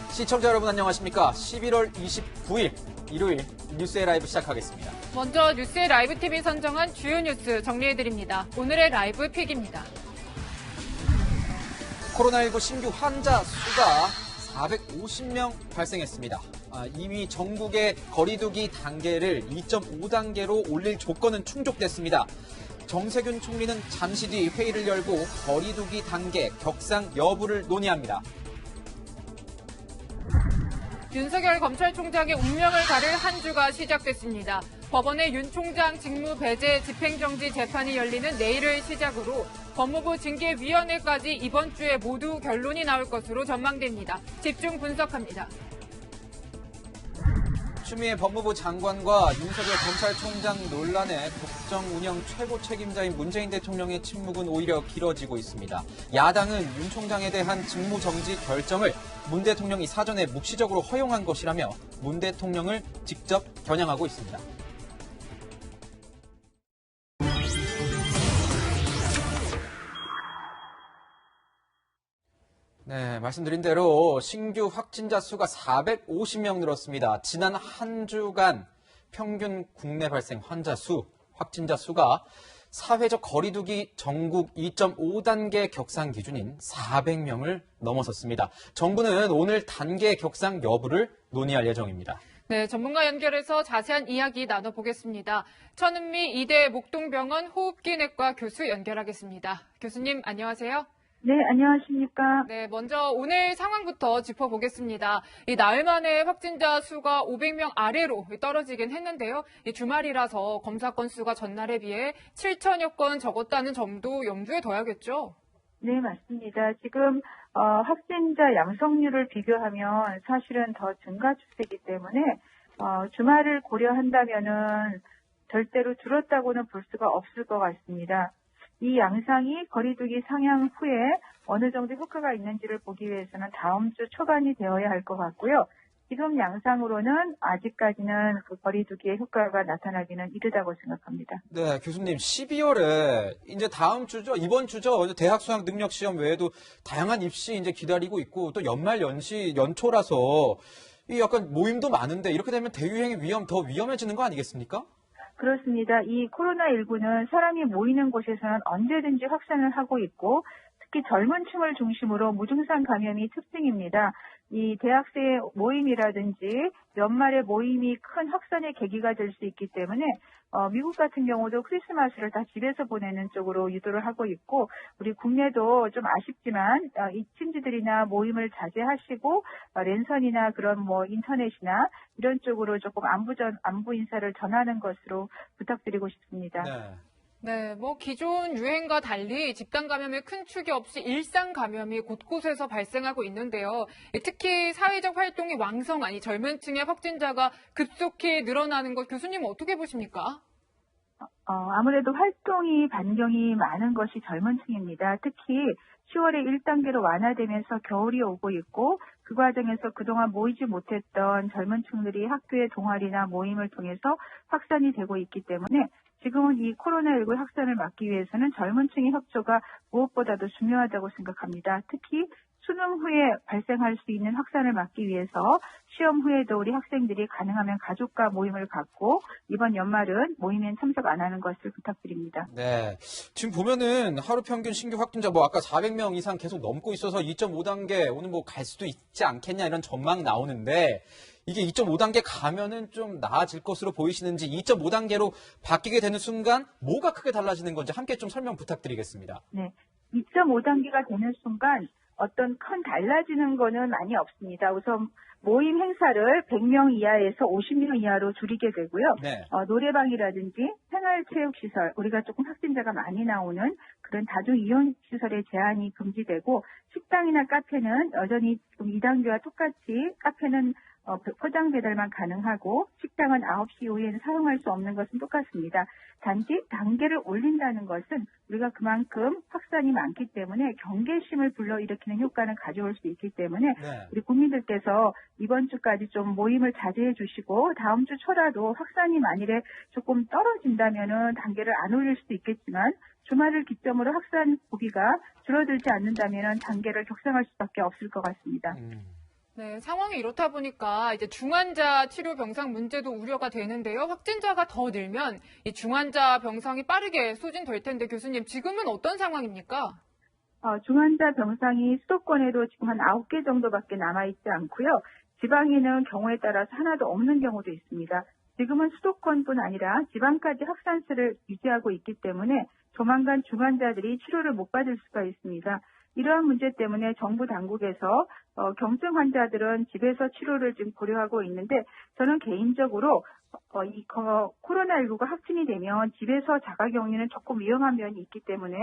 시청자 여러분 안녕하십니까? 11월 29일 일요일 뉴스의 라이브 시작하겠습니다. 먼저 뉴스의 라이브 TV 선정한 주요 뉴스 정리해드립니다. 오늘의 라이브 픽입니다. 코로나19 신규 환자 수가 450명 발생했습니다. 이미 전국의 거리두기 단계를 2.5단계로 올릴 조건은 충족됐습니다. 정세균 총리는 잠시 뒤 회의를 열고 거리두기 단계 격상 여부를 논의합니다. 윤석열 검찰총장의 운명을 가를 한 주가 시작됐습니다. 법원의 윤 총장 직무 배제 집행정지 재판이 열리는 내일을 시작으로 법무부 징계위원회까지 이번 주에 모두 결론이 나올 것으로 전망됩니다. 집중 분석합니다. 추미애 법무부 장관과 윤석열 검찰총장 논란에 국정 운영 최고 책임자인 문재인 대통령의 침묵은 오히려 길어지고 있습니다. 야당은 윤 총장에 대한 직무정지 결정을 문 대통령이 사전에 묵시적으로 허용한 것이라며 문 대통령을 직접 겨냥하고 있습니다. 네, 말씀드린 대로 신규 확진자 수가 450명 늘었습니다. 지난 한 주간 평균 국내 발생 확진자 수가 사회적 거리두기 전국 2.5단계 격상 기준인 400명을 넘어섰습니다. 정부는 오늘 단계 격상 여부를 논의할 예정입니다. 네, 전문가 연결해서 자세한 이야기 나눠보겠습니다. 천은미 이대 목동병원 호흡기내과 교수 연결하겠습니다. 교수님 안녕하세요. 네, 안녕하십니까. 네, 먼저 오늘 상황부터 짚어보겠습니다. 이 나흘 만에 확진자 수가 500명 아래로 떨어지긴 했는데요. 이 주말이라서 검사 건수가 전날에 비해 7천여 건 적었다는 점도 염두에 둬야겠죠? 네, 맞습니다. 지금 확진자 양성률을 비교하면 사실은 더 증가 추세이기 때문에 주말을 고려한다면은 절대로 줄었다고는 볼 수가 없을 것 같습니다. 이 양상이 거리두기 상향 후에 어느 정도 효과가 있는지를 보기 위해서는 다음 주 초반이 되어야 할 것 같고요. 지금 양상으로는 아직까지는 그 거리두기의 효과가 나타나기는 이르다고 생각합니다. 네, 교수님 12월에 이제 다음 주죠, 이번 주죠. 대학 수학 능력 시험 외에도 다양한 입시 이제 기다리고 있고 또 연말 연초라서 이 약간 모임도 많은데 이렇게 되면 대유행의 위험 더 위험해지는 거 아니겠습니까? 그렇습니다. 이 코로나19는 사람이 모이는 곳에서는 언제든지 확산을 하고 있고 특히 젊은 층을 중심으로 무증상 감염이 특징입니다. 이 대학생 모임이라든지 연말에 모임이 큰 확산의 계기가 될 수 있기 때문에 미국 같은 경우도 크리스마스를 다 집에서 보내는 쪽으로 유도를 하고 있고 우리 국내도 좀 아쉽지만 이 친지들이나 모임을 자제하시고 랜선이나 그런 인터넷이나 이런 쪽으로 조금 안부 인사를 전하는 것으로 부탁드리고 싶습니다. 네. 네, 기존 유행과 달리 집단 감염에 큰 축이 없이 일상 감염이 곳곳에서 발생하고 있는데요. 특히 사회적 활동이 왕성한 이 젊은 층의 확진자가 급속히 늘어나는 것 교수님은 어떻게 보십니까? 아무래도 활동이 반경이 많은 것이 젊은 층입니다. 특히 10월에 1단계로 완화되면서 겨울이 오고 있고 그 과정에서 그동안 모이지 못했던 젊은 층들이 학교의 동아리나 모임을 통해서 확산이 되고 있기 때문에 지금은 이 코로나19 확산을 막기 위해서는 젊은 층의 협조가 무엇보다도 중요하다고 생각합니다. 특히 수능 후에 발생할 수 있는 확산을 막기 위해서 시험 후에도 우리 학생들이 가능하면 가족과 모임을 갖고 이번 연말은 모임엔 참석 안 하는 것을 부탁드립니다. 네. 지금 보면은 하루 평균 신규 확진자 아까 400명 이상 계속 넘고 있어서 2.5단계 오늘 갈 수도 있지 않겠냐 이런 전망 나오는데 이게 2.5단계 가면은 좀 나아질 것으로 보이시는지 2.5단계로 바뀌게 되는 순간 뭐가 크게 달라지는 건지 함께 좀 설명 부탁드리겠습니다. 네. 2.5단계가 되는 순간 어떤 큰 달라지는 거는 많이 없습니다. 우선 모임 행사를 100명 이하에서 50명 이하로 줄이게 되고요. 네. 노래방이라든지 생활체육시설, 우리가 조금 확진자가 많이 나오는 그런 다중이용시설의 제한이 금지되고 식당이나 카페는 여전히 2단계와 똑같이 카페는 포장 배달만 가능하고 식당은 9시 이후에는 사용할 수 없는 것은 똑같습니다. 단지 단계를 올린다는 것은 우리가 그만큼 확산이 많기 때문에 경계심을 불러일으키는 효과는 가져올 수 있기 때문에 네. 우리 국민들께서 이번 주까지 좀 모임을 자제해 주시고 다음 주 초라도 확산이 만일에 조금 떨어진다면은 단계를 안 올릴 수도 있겠지만 주말을 기점으로 확산 고비가 줄어들지 않는다면은 단계를 격상할 수밖에 없을 것 같습니다. 네, 상황이 이렇다 보니까 이제 중환자 치료 병상 문제도 우려가 되는데요. 확진자가 더 늘면 이 중환자 병상이 빠르게 소진될 텐데 교수님 지금은 어떤 상황입니까? 중환자 병상이 수도권에도 지금 한 9개 정도밖에 남아있지 않고요. 지방에는 경우에 따라서 하나도 없는 경우도 있습니다. 지금은 수도권뿐 아니라 지방까지 확산세를 유지하고 있기 때문에 조만간 중환자들이 치료를 못 받을 수가 있습니다. 이러한 문제 때문에 정부 당국에서 경증 환자들은 집에서 치료를 지금 고려하고 있는데 저는 개인적으로 이 코로나19가 확진이 되면 집에서 자가격리는 조금 위험한 면이 있기 때문에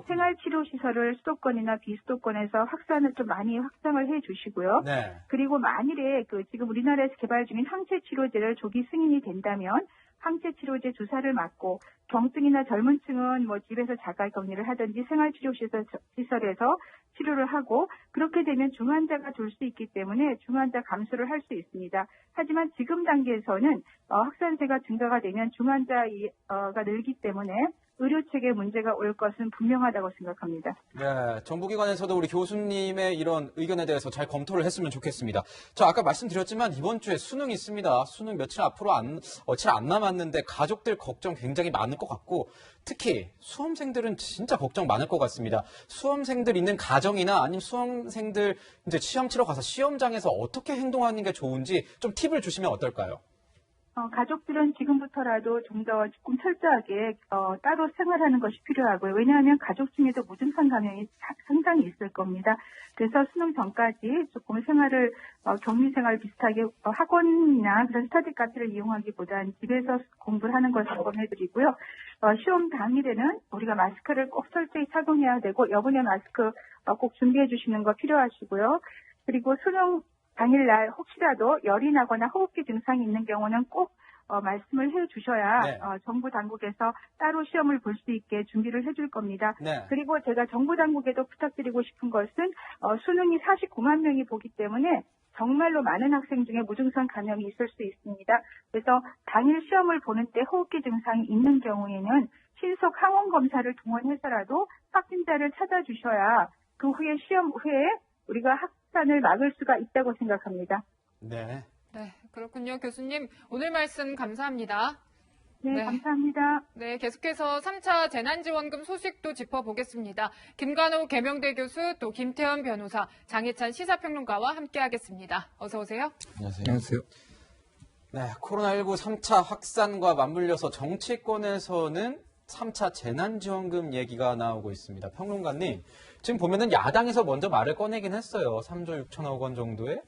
생활치료시설을 수도권이나 비수도권에서 확산을 좀 많이 확장을 해 주시고요. 네. 그리고 만일에 지금 우리나라에서 개발 중인 항체치료제를 조기 승인이 된다면 항체치료제 주사를 맞고 경증이나 젊은 층은 집에서 자가격리를 하든지 생활치료시설에서 치료를 하고 그렇게 되면 중환자가 줄 수 있기 때문에 중환자 감소를 할 수 있습니다. 하지만 지금 단계에서는 확산세가 증가가 되면 중환자가 늘기 때문에 의료체계 문제가 올 것은 분명하다고 생각합니다. 네, 정부기관에서도 우리 교수님의 이런 의견에 대해서 잘 검토를 했으면 좋겠습니다. 저 아까 말씀드렸지만 이번 주에 수능이 있습니다. 수능 며칠 안 남았는데 가족들 걱정 굉장히 많을 것 같고 특히 수험생들은 진짜 걱정 많을 것 같습니다. 수험생들 있는 가정이나 아니면 수험생들 이제 시험 치러 가서 시험장에서 어떻게 행동하는 게 좋은지 좀 팁을 주시면 어떨까요? 가족들은 지금부터라도 좀 더 조금 철저하게 따로 생활하는 것이 필요하고요. 왜냐하면 가족 중에도 무증상 감염이 상당히 있을 겁니다. 그래서 수능 전까지 조금 생활을 격리 생활 비슷하게 학원이나 그런 스터디 카페를 이용하기보다는 집에서 공부를 하는 것을 권해드리고요. 시험 당일에는 우리가 마스크를 꼭 철저히 착용해야 되고 여분의 마스크 꼭 준비해 주시는 거 필요하시고요. 그리고 수능 당일날 혹시라도 열이 나거나 호흡기 증상이 있는 경우는 꼭 말씀을 해 주셔야 네. 정부 당국에서 따로 시험을 볼 수 있게 준비를 해줄 겁니다. 네. 그리고 제가 정부 당국에도 부탁드리고 싶은 것은 수능이 49만 명이 보기 때문에 정말로 많은 학생 중에 무증상 감염이 있을 수 있습니다. 그래서 당일 시험을 보는 때 호흡기 증상이 있는 경우에는 신속 항원 검사를 동원해서라도 확진자를 찾아주셔야 그 후에 시험 후에 우리가 확산을 막을 수가 있다고 생각합니다. 네. 네, 그렇군요. 교수님, 오늘 말씀 감사합니다. 네, 감사합니다. 네, 계속해서 3차 재난지원금 소식도 짚어보겠습니다. 김관호 계명대 교수, 또 김태현 변호사, 장혜찬 시사평론가와 함께하겠습니다. 어서 오세요. 안녕하세요. 네, 코로나19 3차 확산과 맞물려서 정치권에서는 3차 재난지원금 얘기가 나오고 있습니다. 평론가님, 지금 보면은 야당에서 먼저 말을 꺼내긴 했어요. 3조 6천억 원 정도의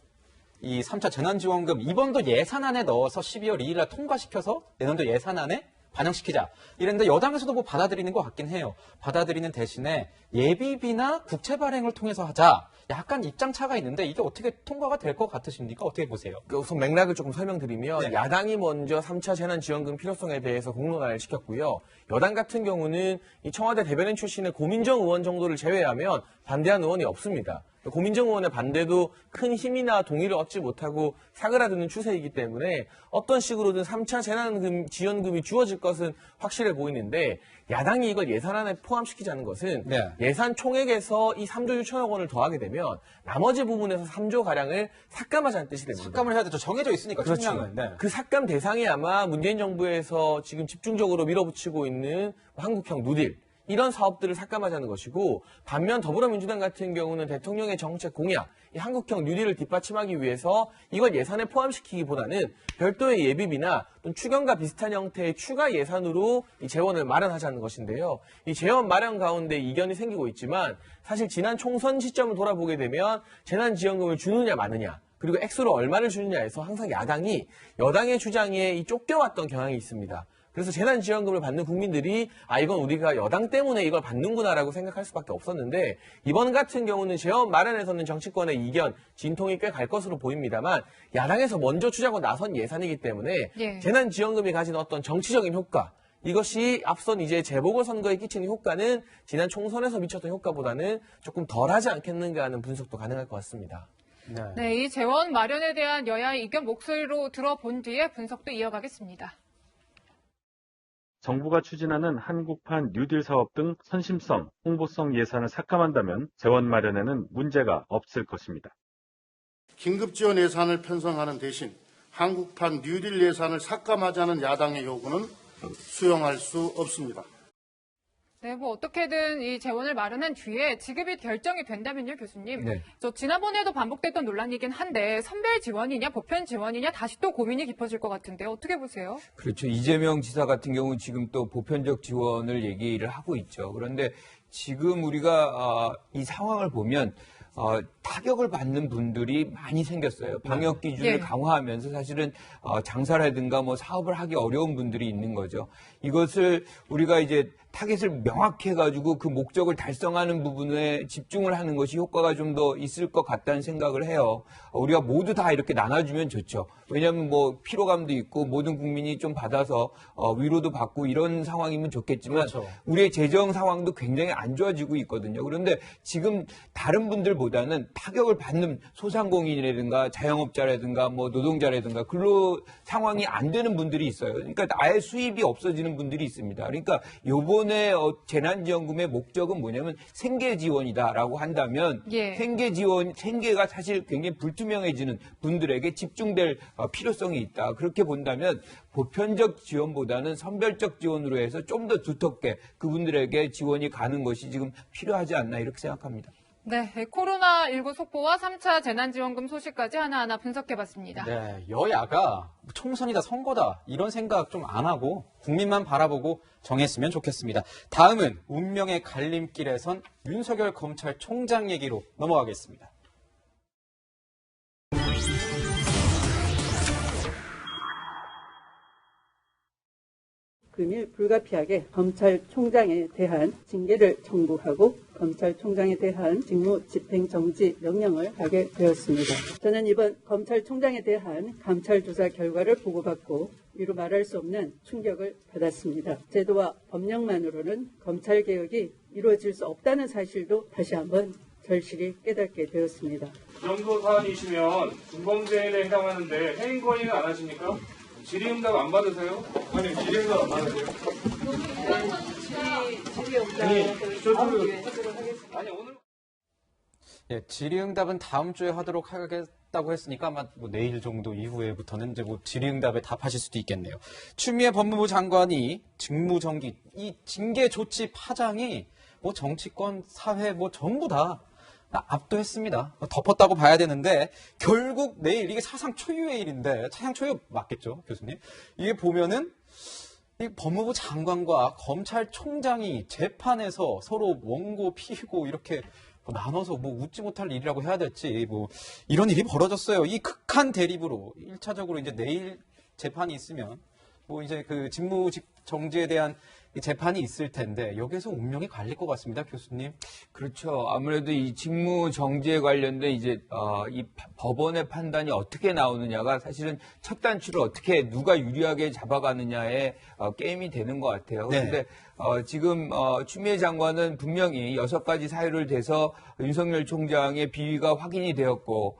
이 3차 재난지원금 이번도 예산안에 넣어서 12월 2일 날 통과시켜서 내년도 예산안에 반영시키자. 이랬는데 여당에서도 뭐 받아들이는 것 같긴 해요. 받아들이는 대신에 예비비나 국채 발행을 통해서 하자. 약간 입장 차가 있는데 이게 어떻게 통과가 될 것 같으십니까? 어떻게 보세요? 우선 맥락을 조금 설명드리면 네. 야당이 먼저 3차 재난지원금 필요성에 대해서 공론화를 시켰고요. 여당 같은 경우는 이 청와대 대변인 출신의 고민정 의원 정도를 제외하면 반대한 의원이 없습니다. 고민정 의원의 반대도 큰 힘이나 동의를 얻지 못하고 사그라드는 추세이기 때문에 어떤 식으로든 3차 재난지원금이 주어질 것은 확실해 보이는데 야당이 이걸 예산안에 포함시키자는 것은 네. 예산 총액에서 이 3조 6천억 원을 더하게 되면 나머지 부분에서 3조가량을 삭감하자는 뜻이 됩니다. 삭감을 해야 되죠. 정해져 있으니까 그렇죠. 총량은. 네. 그 삭감 대상이 아마 문재인 정부에서 지금 집중적으로 밀어붙이고 있는 한국형 누딜 이런 사업들을 삭감하자는 것이고 반면 더불어민주당 같은 경우는 대통령의 정책 공약, 이 한국형 뉴딜을 뒷받침하기 위해서 이걸 예산에 포함시키기보다는 별도의 예비비나 또는 추경과 비슷한 형태의 추가 예산으로 이 재원을 마련하자는 것인데요. 이 재원 마련 가운데 이견이 생기고 있지만 사실 지난 총선 시점을 돌아보게 되면 재난지원금을 주느냐 마느냐 그리고 액수로 얼마를 주느냐에서 항상 야당이 여당의 주장에 이 쫓겨왔던 경향이 있습니다. 그래서 재난지원금을 받는 국민들이 이건 우리가 여당 때문에 이걸 받는구나라고 생각할 수밖에 없었는데 이번 같은 경우는 재원 마련에서는 정치권의 이견, 진통이 꽤 갈 것으로 보입니다만 야당에서 먼저 주자고 나선 예산이기 때문에 예. 재난지원금이 가진 어떤 정치적인 효과 이것이 앞선 이제 재보궐선거에 끼치는 효과는 지난 총선에서 미쳤던 효과보다는 조금 덜하지 않겠는가 하는 분석도 가능할 것 같습니다. 네, 이 재원 마련에 대한 여야의 의견 목소리로 들어본 뒤에 분석도 이어가겠습니다. 정부가 추진하는 한국판 뉴딜 사업 등 선심성, 홍보성 예산을 삭감한다면 재원 마련에는 문제가 없을 것입니다. 긴급지원 예산을 편성하는 대신 한국판 뉴딜 예산을 삭감하자는 야당의 요구는 수용할 수 없습니다. 네, 뭐 어떻게든 이 재원을 마련한 뒤에 지급이 결정이 된다면요, 교수님. 네. 저 지난번에도 반복됐던 논란이긴 한데 선별 지원이냐 보편 지원이냐 다시 또 고민이 깊어질 것 같은데 어떻게 보세요? 그렇죠. 이재명 지사 같은 경우 지금 또 보편적 지원을 얘기를 하고 있죠. 그런데 지금 우리가 이 상황을 보면 타격을 받는 분들이 많이 생겼어요. 방역 기준을 예. 강화하면서 사실은 장사라든가 뭐 사업을 하기 어려운 분들이 있는 거죠. 이것을 우리가 이제 타겟을 명확히 해가지고 그 목적을 달성하는 부분에 집중을 하는 것이 효과가 좀 더 있을 것 같다는 생각을 해요. 우리가 모두 다 이렇게 나눠주면 좋죠. 왜냐하면 뭐 피로감도 있고 모든 국민이 좀 받아서 위로도 받고 이런 상황이면 좋겠지만 그렇죠. 우리의 재정 상황도 굉장히 안 좋아지고 있거든요. 그런데 지금 다른 분들보다는 타격을 받는 소상공인이라든가 자영업자라든가 뭐 노동자라든가 근로 상황이 안 되는 분들이 있어요. 그러니까 아예 수입이 없어지는 분들이 있습니다. 그러니까 요번에 재난지원금의 목적은 뭐냐면 생계 지원이다라고 한다면 예. 생계 지원, 생계가 사실 굉장히 불투명해지는 분들에게 집중될 필요성이 있다. 그렇게 본다면 보편적 지원보다는 선별적 지원으로 해서 좀 더 두텁게 그분들에게 지원이 가는 것이 지금 필요하지 않나 이렇게 생각합니다. 네, 코로나19 속보와 3차 재난지원금 소식까지 하나하나 분석해봤습니다. 네, 여야가 총선이다 선거다 이런 생각 좀 안 하고 국민만 바라보고 정했으면 좋겠습니다. 다음은 운명의 갈림길에 선 윤석열 검찰총장 얘기로 넘어가겠습니다. 금일 불가피하게 검찰총장에 대한 징계를 청구하고 검찰총장에 대한 직무 집행 정지 명령을 하게 되었습니다. 저는 이번 검찰총장에 대한 감찰 조사 결과를 보고받고 이루 말할 수 없는 충격을 받았습니다. 제도와 법령만으로는 검찰 개혁이 이루어질 수 없다는 사실도 다시 한번 절실히 깨닫게 되었습니다. 그 정도 사안이시면 중범죄에 해당하는데 해임 건의는 안 하십니까? 질의응답 안 받으세요? 아니 질의응답 안 받으세요? 아니 오늘 예, 질의응답은 다음 주에 하도록 하겠다고 했으니까 아마 뭐 내일 정도 이후에부터는 이제 뭐 질의응답에 답하실 수도 있겠네요. 추미애 법무부 장관이 직무정지, 이 징계 조치 파장이 뭐 정치권, 사회 뭐 전부 다 압도했습니다. 덮었다고 봐야 되는데 결국 내일 이게 사상 초유의 일인데 사상 초유 맞겠죠, 교수님? 이게 보면은 이 법무부 장관과 검찰총장이 재판에서 서로 원고 피고 이렇게 나눠서 뭐 웃지 못할 일이라고 해야 될지 뭐 이런 일이 벌어졌어요. 이 극한 대립으로 1차적으로 이제 내일 재판이 있으면 뭐 이제 그 직무 정지에 대한 재판이 있을 텐데 여기에서 운명이 갈릴 것 같습니다, 교수님. 그렇죠. 아무래도 이 직무 정지에 관련된 이제 이 법원의 판단이 어떻게 나오느냐가 사실은 첫 단추를 어떻게 누가 유리하게 잡아가느냐의 게임이 되는 것 같아요. 네. 그런데 지금 추미애 장관은 분명히 6가지 사유를 대서 윤석열 총장의 비위가 확인이 되었고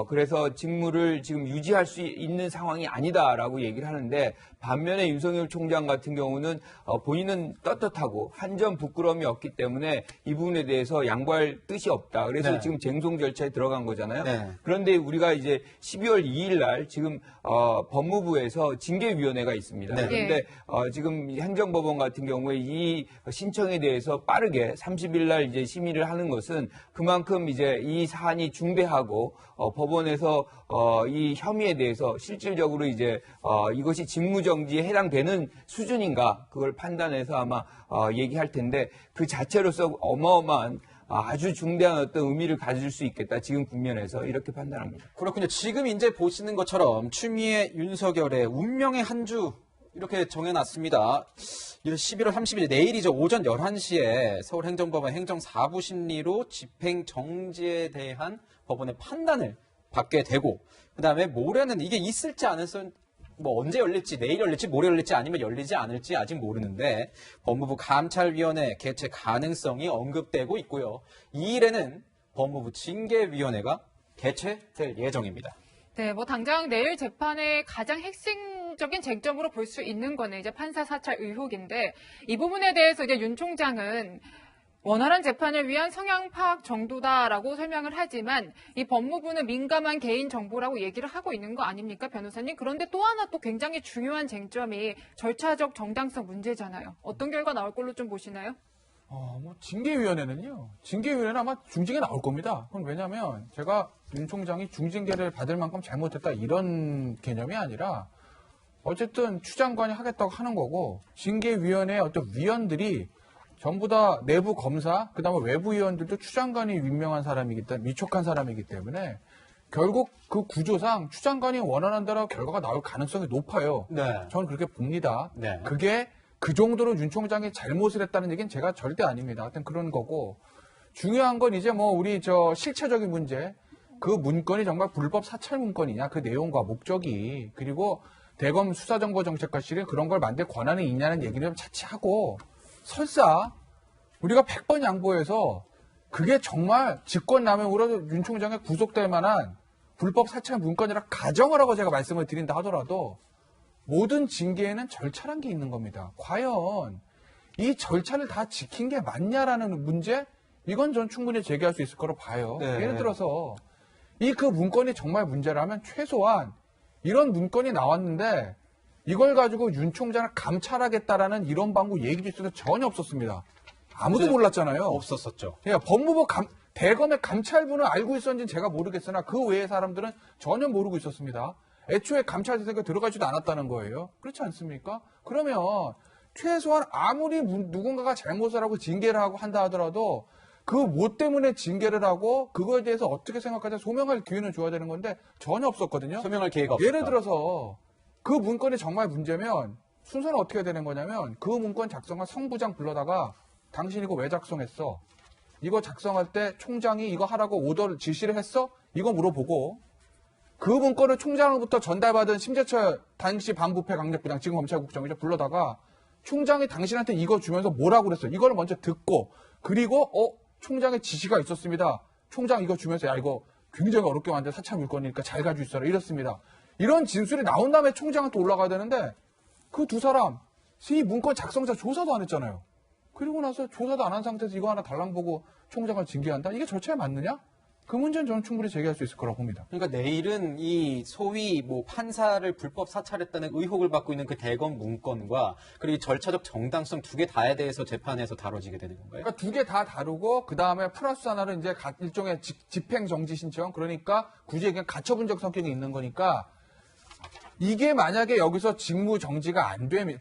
그래서 직무를 지금 유지할 수 있는 상황이 아니다라고 얘기를 하는데 반면에 윤석열 총장 같은 경우는 본인은 떳떳하고 한 점 부끄러움이 없기 때문에 이 부분에 대해서 양보할 뜻이 없다. 그래서 네. 지금 쟁송 절차에 들어간 거잖아요. 네. 그런데 우리가 이제 12월 2일 날 지금 법무부에서 징계위원회가 있습니다. 네. 그런데 지금 행정법원 같은 경우에 이 신청에 대해서 빠르게 30일 날 이제 심의를 하는 것은 그만큼 이제 이 사안이 중대하고 법원에서 이 혐의에 대해서 실질적으로 이제 이것이 직무정지에 해당되는 수준인가 그걸 판단해서 아마 얘기할 텐데 그 자체로서 어마어마한 아주 중대한 어떤 의미를 가질 수 있겠다. 지금 국면에서 이렇게 판단합니다. 그렇군요. 지금 이제 보시는 것처럼 추미애 윤석열의 운명의 한 주 이렇게 정해놨습니다. 11월 30일 내일이죠. 오전 11시에 서울행정법원 행정4부 심리로 집행정지에 대한 법원의 판단을 받게 되고 그다음에 모레는 이게 있을지 안 했을지 뭐 언제 열릴지 내일 열릴지 모레 열릴지 아니면 열리지 않을지 아직 모르는데 법무부 감찰위원회 개최 가능성이 언급되고 있고요. 2일에는 법무부 징계위원회가 개최될 예정입니다. 네, 뭐 당장 내일 재판의 가장 핵심적인 쟁점으로 볼 수 있는 거는 이제 판사 사찰 의혹인데 이 부분에 대해서 이제 윤 총장은 원활한 재판을 위한 성향 파악 정도다라고 설명을 하지만 이 법무부는 민감한 개인 정보라고 얘기를 하고 있는 거 아닙니까, 변호사님? 그런데 또 하나 또 굉장히 중요한 쟁점이 절차적 정당성 문제잖아요. 어떤 결과 나올 걸로 좀 보시나요? 징계위원회는요. 징계위원회는 아마 중징계 나올 겁니다. 그건 왜냐하면 제가 윤 총장이 중징계를 받을 만큼 잘못했다 이런 개념이 아니라 어쨌든 추 장관이 하겠다고 하는 거고 징계위원회의 어떤 위원들이 전부 다 내부 검사, 그다음에 외부 위원들도 추 장관이 임명한 사람이기 때문에 위촉한 사람이기 때문에 결국 그 구조상 추 장관이 원하는 대로 결과가 나올 가능성이 높아요. 네. 저는 그렇게 봅니다. 네. 그게 그 정도로 윤 총장이 잘못을 했다는 얘기는 제가 절대 아닙니다. 하여튼 그런 거고 중요한 건 이제 뭐 우리 저 실체적인 문제, 그 문건이 정말 불법 사찰 문건이냐, 그 내용과 목적이 그리고 대검 수사정보정책과실이 그런 걸 만들 권한이 있냐는 얘기를 좀 차치하고 설사 우리가 100번 양보해서 그게 정말 직권남용으로 윤 총장에 구속될 만한 불법 사찰 문건이라 가정을 하고 제가 말씀을 드린다 하더라도 모든 징계에는 절차란 게 있는 겁니다. 과연 이 절차를 다 지킨 게 맞냐라는 문제? 이건 전 충분히 제기할 수 있을 거로 봐요. 네. 예를 들어서 이 그 문건이 정말 문제라면 최소한 이런 문건이 나왔는데 이걸 가지고 윤 총장을 감찰하겠다라는 이런 방구 얘기도 있어도 전혀 없었습니다. 아무도 몰랐잖아요. 없었었죠. 그러니까 법무부 대검의 감찰부는 알고 있었는지는 제가 모르겠으나 그 외의 사람들은 전혀 모르고 있었습니다. 애초에 감찰 대상에 들어가지도 않았다는 거예요. 그렇지 않습니까? 그러면 최소한 아무리 누군가가 잘못을 하고 징계를 하고 한다 하더라도 그 뭐 때문에 징계를 하고 그거에 대해서 어떻게 생각하자 소명할 기회는 줘야 되는 건데 전혀 없었거든요. 소명할 기회가 없었다. 예를 들어서 그 문건이 정말 문제면 순서는 어떻게 되는 거냐면 그 문건 작성한 성부장 불러다가 당신 이거 왜 작성했어? 이거 작성할 때 총장이 이거 하라고 오더를 지시를 했어? 이거 물어보고 그 문건을 총장으로부터 전달받은 심재철 당시 반부패 강력부장 지금 검찰국장이죠. 불러다가 총장이 당신한테 이거 주면서 뭐라고 그랬어요? 이걸 먼저 듣고 그리고 총장의 지시가 있었습니다. 총장 이거 주면서 야 이거 굉장히 어렵게 만든 사찰 물건이니까 잘 가지고 있어라 이랬습니다. 이런 진술이 나온 다음에 총장한테 올라가야 되는데 그 두 사람 이 문건 작성자 조사도 안 했잖아요. 그리고 나서 조사도 안 한 상태에서 이거 하나 달랑 보고 총장을 징계한다? 이게 절차에 맞느냐? 그 문제는 저는 충분히 제기할 수 있을 거라고 봅니다. 그러니까 내일은 이 소위 뭐 판사를 불법 사찰했다는 의혹을 받고 있는 그 대검 문건과 그리고 이 절차적 정당성 두 개 다에 대해서 재판에서 다뤄지게 되는 건가요? 그러니까 두 개 다 다루고 그 다음에 플러스 하나를 이제 일종의 집행 정지 신청 그러니까 굳이 그냥 가처분적 성격이 있는 거니까 이게 만약에 여기서 직무 정지가 안 되면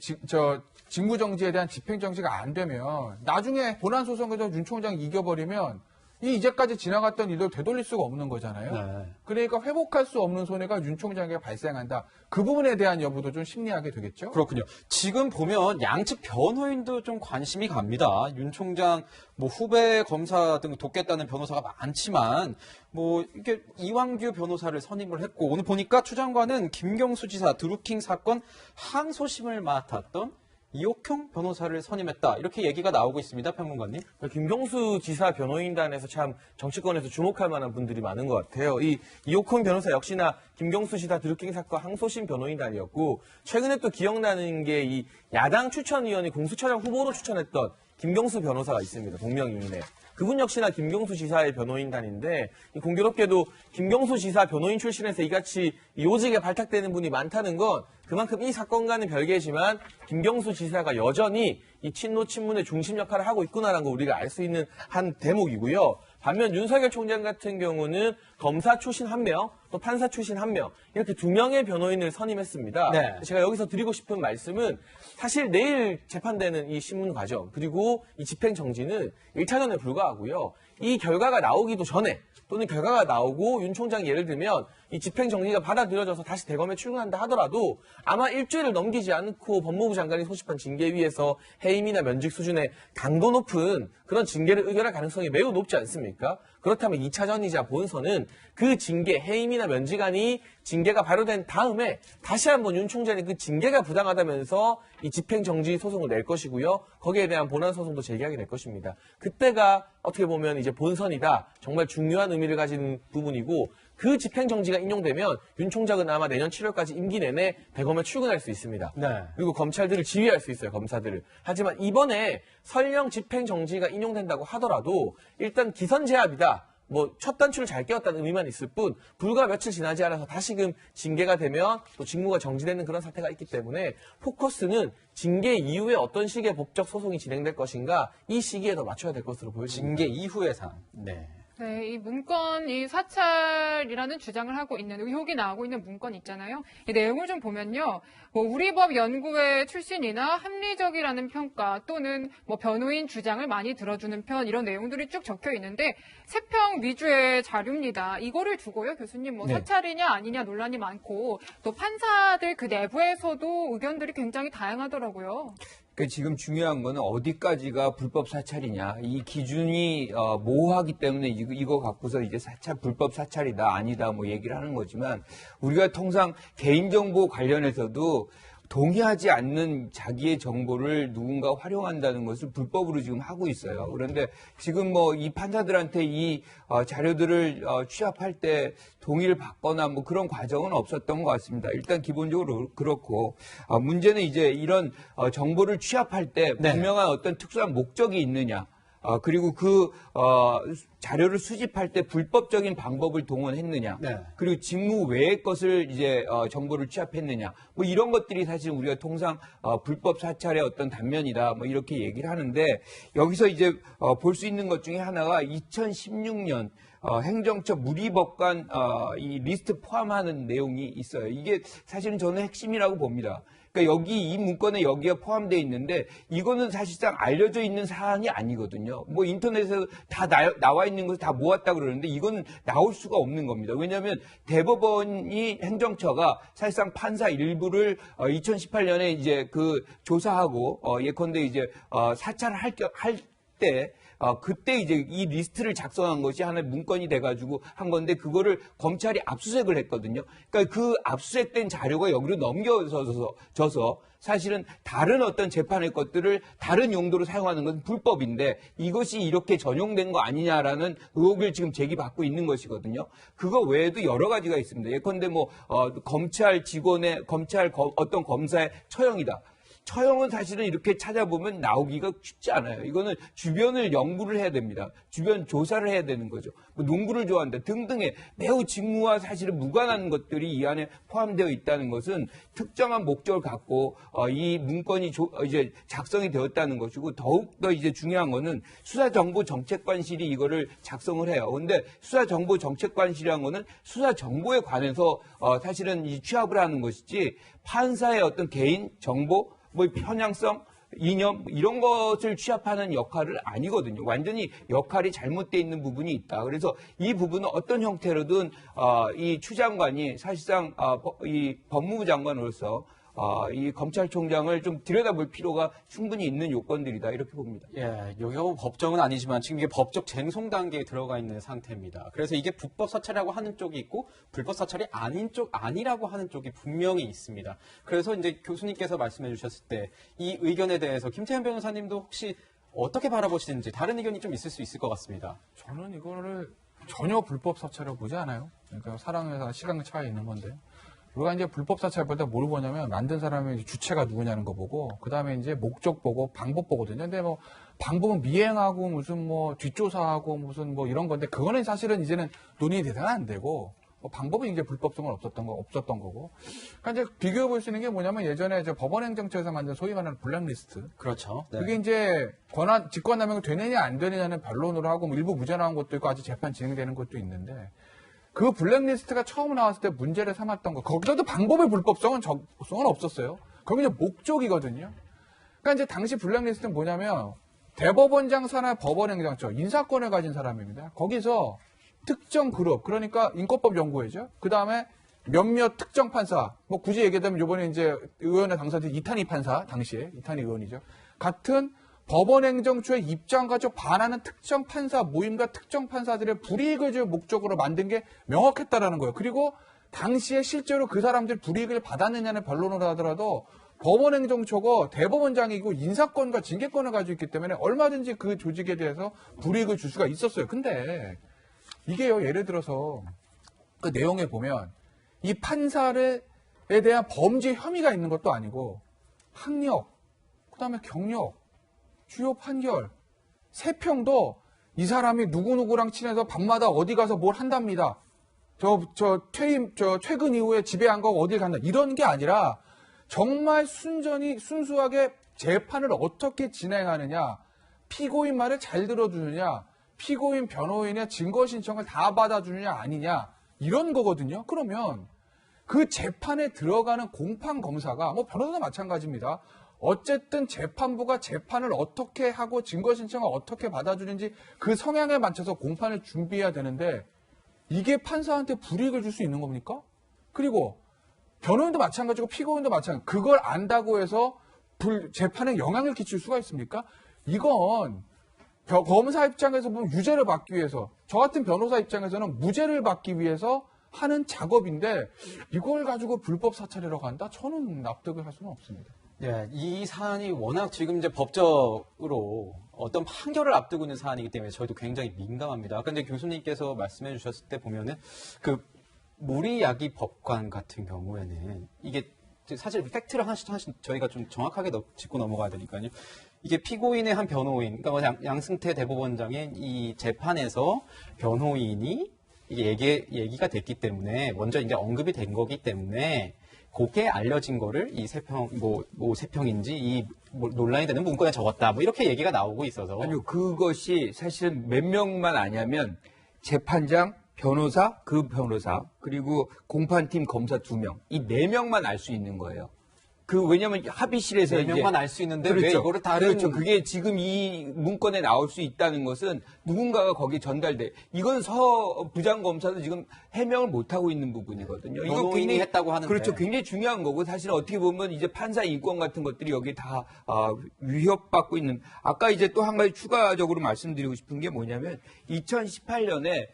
직무 정지에 대한 집행 정지가 안 되면 나중에 본안 소송에서 윤 총장이 이겨버리면 이제까지 지나갔던 일도 되돌릴 수가 없는 거잖아요. 네. 그러니까 회복할 수 없는 손해가 윤 총장에게 발생한다. 그 부분에 대한 여부도 좀 심리하게 되겠죠. 그렇군요. 지금 보면 양측 변호인도 좀 관심이 갑니다. 윤 총장 뭐 후배 검사 등 돕겠다는 변호사가 많지만 뭐 이게 이왕규 변호사를 선임을 했고 오늘 보니까 추 장관은 김경수 지사 드루킹 사건 항소심을 맡았던 이옥형 변호사를 선임했다. 이렇게 얘기가 나오고 있습니다. 평론가님. 김경수 지사 변호인단에서 참 정치권에서 주목할 만한 분들이 많은 것 같아요. 이 이옥훈 변호사 역시나 김경수 지사 드루킹 사건 항소심 변호인단이었고 최근에 또 기억나는 게 이 야당 추천위원이 공수처장 후보로 추천했던 김경수 변호사가 있습니다. 동명이인에. 그분 역시나 김경수 지사의 변호인단인데 공교롭게도 김경수 지사 변호인 출신에서 이같이 요직에 발탁되는 분이 많다는 건 그만큼 이 사건과는 별개지만 김경수 지사가 여전히 이 친노 친문의 중심 역할을 하고 있구나라는 걸 우리가 알 수 있는 한 대목이고요. 반면 윤석열 총장 같은 경우는 검사 출신 1명, 또 판사 출신 1명 이렇게 2명의 변호인을 선임했습니다. 네. 제가 여기서 드리고 싶은 말씀은 사실 내일 재판되는 이 신문 과정 그리고 이 집행 정지는 1차전에 불과하고요. 이 결과가 나오기도 전에 또는 결과가 나오고 윤 총장이 예를 들면 이 집행 정지가 받아들여져서 다시 대검에 출근한다 하더라도 아마 일주일을 넘기지 않고 법무부 장관이 소집한 징계위에서 해임이나 면직 수준의 강도 높은 그런 징계를 의결할 가능성이 매우 높지 않습니까? 그렇다면 2차전이자 본선은 그 징계, 해임이나 면직안이 징계가 발효된 다음에 다시 한번 윤 총장이 그 징계가 부당하다면서 이 집행정지 소송을 낼 것이고요. 거기에 대한 본안 소송도 제기하게 될 것입니다. 그때가 어떻게 보면 이제 본선이다. 정말 중요한 의미를 가진 부분이고 그 집행정지가 인용되면 윤 총장은 아마 내년 7월까지 임기 내내 대검에 출근할 수 있습니다. 네. 그리고 검찰들을 지휘할 수 있어요, 검사들을. 하지만 이번에 설령 집행정지가 인용된다고 하더라도 일단 기선제압이다. 뭐 첫 단추를 잘 끼웠다는 의미만 있을 뿐 불과 며칠 지나지 않아서 다시금 징계가 되면 또 직무가 정지되는 그런 사태가 있기 때문에 포커스는 징계 이후에 어떤 식의 법적 소송이 진행될 것인가 이 시기에 더 맞춰야 될 것으로 보여집니다. 징계 이후의 상황. 네. 네, 이 문건이 사찰이라는 주장을 하고 있는 의혹이 나오고 있는 문건 있잖아요. 이 내용을 좀 보면요, 뭐 우리법 연구회 출신이나 합리적이라는 평가 또는 뭐 변호인 주장을 많이 들어주는 편 이런 내용들이 쭉 적혀 있는데 세평 위주의 자료입니다. 이거를 두고요, 교수님 뭐 네. 사찰이냐 아니냐 논란이 많고 또 판사들 그 내부에서도 의견들이 굉장히 다양하더라고요. 그러니까 지금 중요한 거는 어디까지가 불법 사찰이냐. 이 기준이 모호하기 때문에 이거 갖고서 이제 사찰, 불법 사찰이다, 아니다 뭐 얘기를 하는 거지만 우리가 통상 개인정보 관련해서도 동의하지 않는 자기의 정보를 누군가 활용한다는 것을 불법으로 지금 하고 있어요. 그런데 지금 뭐 이 판사들한테 이 자료들을 취합할 때 동의를 받거나 뭐 그런 과정은 없었던 것 같습니다. 일단 기본적으로 그렇고 문제는 이제 이런 정보를 취합할 때 네. 분명한 어떤 특수한 목적이 있느냐. 그리고 그 자료를 수집할 때 불법적인 방법을 동원했느냐, 네. 그리고 직무 외의 것을 이제 정보를 취합했느냐, 뭐 이런 것들이 사실 우리가 통상 불법 사찰의 어떤 단면이다, 뭐 이렇게 얘기를 하는데 여기서 이제 볼 수 있는 것 중에 하나가 2016년 행정처 무리법관 이 리스트 포함하는 내용이 있어요. 이게 사실은 저는 핵심이라고 봅니다. 그러니까 여기 이 문건에 여기가 포함되어 있는데 이거는 사실상 알려져 있는 사안이 아니거든요. 뭐 인터넷에서 다 나와 있는 것을 다 모았다 그러는데 이거는 나올 수가 없는 겁니다. 왜냐하면 대법원이 행정처가 사실상 판사 일부를 2018년에 이제 그 조사하고 예컨대 이제 사찰을 할 때 그때 이제 이 리스트를 작성한 것이 하나의 문건이 돼가지고 한 건데 그거를 검찰이 압수수색을 했거든요. 그러니까 그 압수수색된 자료가 여기로 넘겨져서 사실은 다른 어떤 재판의 것들을 다른 용도로 사용하는 건 불법인데 이것이 이렇게 전용된 거 아니냐라는 의혹을 지금 제기받고 있는 것이거든요. 그거 외에도 여러 가지가 있습니다. 예컨대 뭐 검찰 직원의 어떤 검사의 처형이다. 처형은 사실은 이렇게 찾아보면 나오기가 쉽지 않아요. 이거는 주변을 연구를 해야 됩니다. 주변 조사를 해야 되는 거죠. 뭐 농구를 좋아한다 등등의 매우 직무와 사실은 무관한 것들이 이 안에 포함되어 있다는 것은 특정한 목적을 갖고 이 문건이 이제 작성이 되었다는 것이고 더욱더 이제 중요한 거는 수사정보정책관실이 이거를 작성을 해요. 그런데 수사정보정책관실이라는 거는 수사정보에 관해서 사실은 이 취합을 하는 것이지 판사의 어떤 개인 정보 뭐 편향성, 이념 이런 것을 취합하는 역할을 아니거든요. 완전히 역할이 잘못되어 있는 부분이 있다. 그래서 이 부분은 어떤 형태로든 이 추 장관이 사실상 이 법무부 장관으로서 이 검찰총장을 좀 들여다볼 필요가 충분히 있는 요건들이다 이렇게 봅니다. 예, 여기가 법정은 아니지만 지금 이게 법적 쟁송 단계에 들어가 있는 상태입니다. 그래서 이게 불법 사찰이라고 하는 쪽이 있고 불법 사찰이 아니라고 하는 쪽이 분명히 있습니다. 그래서 이제 교수님께서 말씀해 주셨을 때 이 의견에 대해서 김태현 변호사님도 혹시 어떻게 바라보시는지 다른 의견이 좀 있을 수 있을 것 같습니다. 저는 이거를 전혀 불법 사찰이라고 보지 않아요. 그러니까 사랑에서 시간의 차이 있는 건데. 우리가 이제 불법 사찰보다 뭘 보냐면 만든 사람의 주체가 누구냐는 거 보고 그다음에 이제 목적 보고 방법 보거든요. 근데 뭐 방법은 미행하고 무슨 뭐 뒷조사하고 무슨 뭐 이런 건데 그거는 사실은 이제는 논의 대상은 안 되고 방법은 이제 불법성은 없었던 거고. 그러니까 이제 비교해 볼 수 있는 게 뭐냐면 예전에 법원행정처에서 만든 소위 말하는 블랙리스트. 그렇죠. 네. 그게 이제 직권남용이 되느냐 안 되느냐는 변론으로 하고 뭐 일부 무죄 나온 것도 있고 아직 재판 진행되는 것도 있는데 그 블랙리스트가 처음 나왔을 때 문제를 삼았던 거 거기서도 방법의 불법성은 없었어요. 거기 이제 목적이거든요. 그러니까 이제 당시 블랙리스트는 뭐냐면 대법원장 산하 법원행정처 인사권을 가진 사람입니다. 거기서 특정 그룹 그러니까 인권법 연구회죠. 그 다음에 몇몇 특정 판사 뭐 굳이 얘기하자면 이번에 이제 의원의 당사자 이탄희 판사 당시에 이탄희 의원이죠. 같은 법원행정처의 입장과 반하는 특정 판사 모임과 특정 판사들의 불이익을 줄 목적으로 만든 게 명확했다라는 거예요. 그리고 당시에 실제로 그 사람들 불이익을 받았느냐는 변론을 하더라도 법원행정처가 대법원장이고 인사권과 징계권을 가지고 있기 때문에 얼마든지 그 조직에 대해서 불이익을 줄 수가 있었어요. 근데 이게요, 예를 들어서 그 내용에 보면 이 판사에 대한 범죄 혐의가 있는 것도 아니고 학력, 그다음에 경력, 주요 판결, 세평도 이 사람이 누구누구랑 친해서 밤마다 어디 가서 뭘 한답니다. 퇴근 이후에 집에 안 가고 어딜 간다. 이런 게 아니라 정말 순수하게 재판을 어떻게 진행하느냐, 피고인 말을 잘 들어주느냐, 피고인 변호인의 증거 신청을 다 받아주느냐 아니냐, 이런 거거든요. 그러면 그 재판에 들어가는 공판 검사가, 뭐 변호사도 마찬가지입니다. 어쨌든 재판부가 재판을 어떻게 하고 증거 신청을 어떻게 받아주는지 그 성향에 맞춰서 공판을 준비해야 되는데 이게 판사한테 불이익을 줄 수 있는 겁니까? 그리고 변호인도 마찬가지고 피고인도 마찬가지고 그걸 안다고 해서 재판에 영향을 끼칠 수가 있습니까? 이건 검사 입장에서 보면 유죄를 받기 위해서, 저 같은 변호사 입장에서는 무죄를 받기 위해서 하는 작업인데 이걸 가지고 불법 사찰이라고 한다? 저는 납득을 할 수는 없습니다. 네, 이 사안이 워낙 지금 이제 법적으로 어떤 판결을 앞두고 있는 사안이기 때문에 저희도 굉장히 민감합니다. 아까 이제 교수님께서 말씀해 주셨을 때 보면은 그 무리야기 법관 같은 경우에는 이게 사실 팩트를 하나씩 저희가 좀 정확하게 짚고 넘어가야 되니까요. 이게 피고인의 한 변호인, 그러니까 양승태 대법원장의 이 재판에서 변호인이 이게 얘기가 됐기 때문에 먼저 이제 언급이 된 거기 때문에 그게 알려진 거를 이 세평, 세평인지 이 논란이 되는 문건에 적었다. 뭐 이렇게 얘기가 나오고 있어서. 아니요, 그것이 사실은 몇 명만 아냐면 재판장, 변호사, 그 변호사, 그리고 공판팀 검사 2명. 이 4명만 알 수 있는 거예요. 왜냐면 합의실에서 4명만 알 수 있는데 그렇죠. 왜 이거를 다른. 그렇죠. 그게 지금 이 문건에 나올 수 있다는 것은 누군가가 거기에 전달돼. 이건 서 부장검사도 지금 해명을 못하고 있는 부분이거든요. 이거 변호인이 했다고 하는데. 그렇죠. 굉장히 중요한 거고 사실 어떻게 보면 이제 판사 인권 같은 것들이 여기 다 위협받고 있는. 아까 이제 또 한 가지 추가적으로 말씀드리고 싶은 게 뭐냐면 2018년에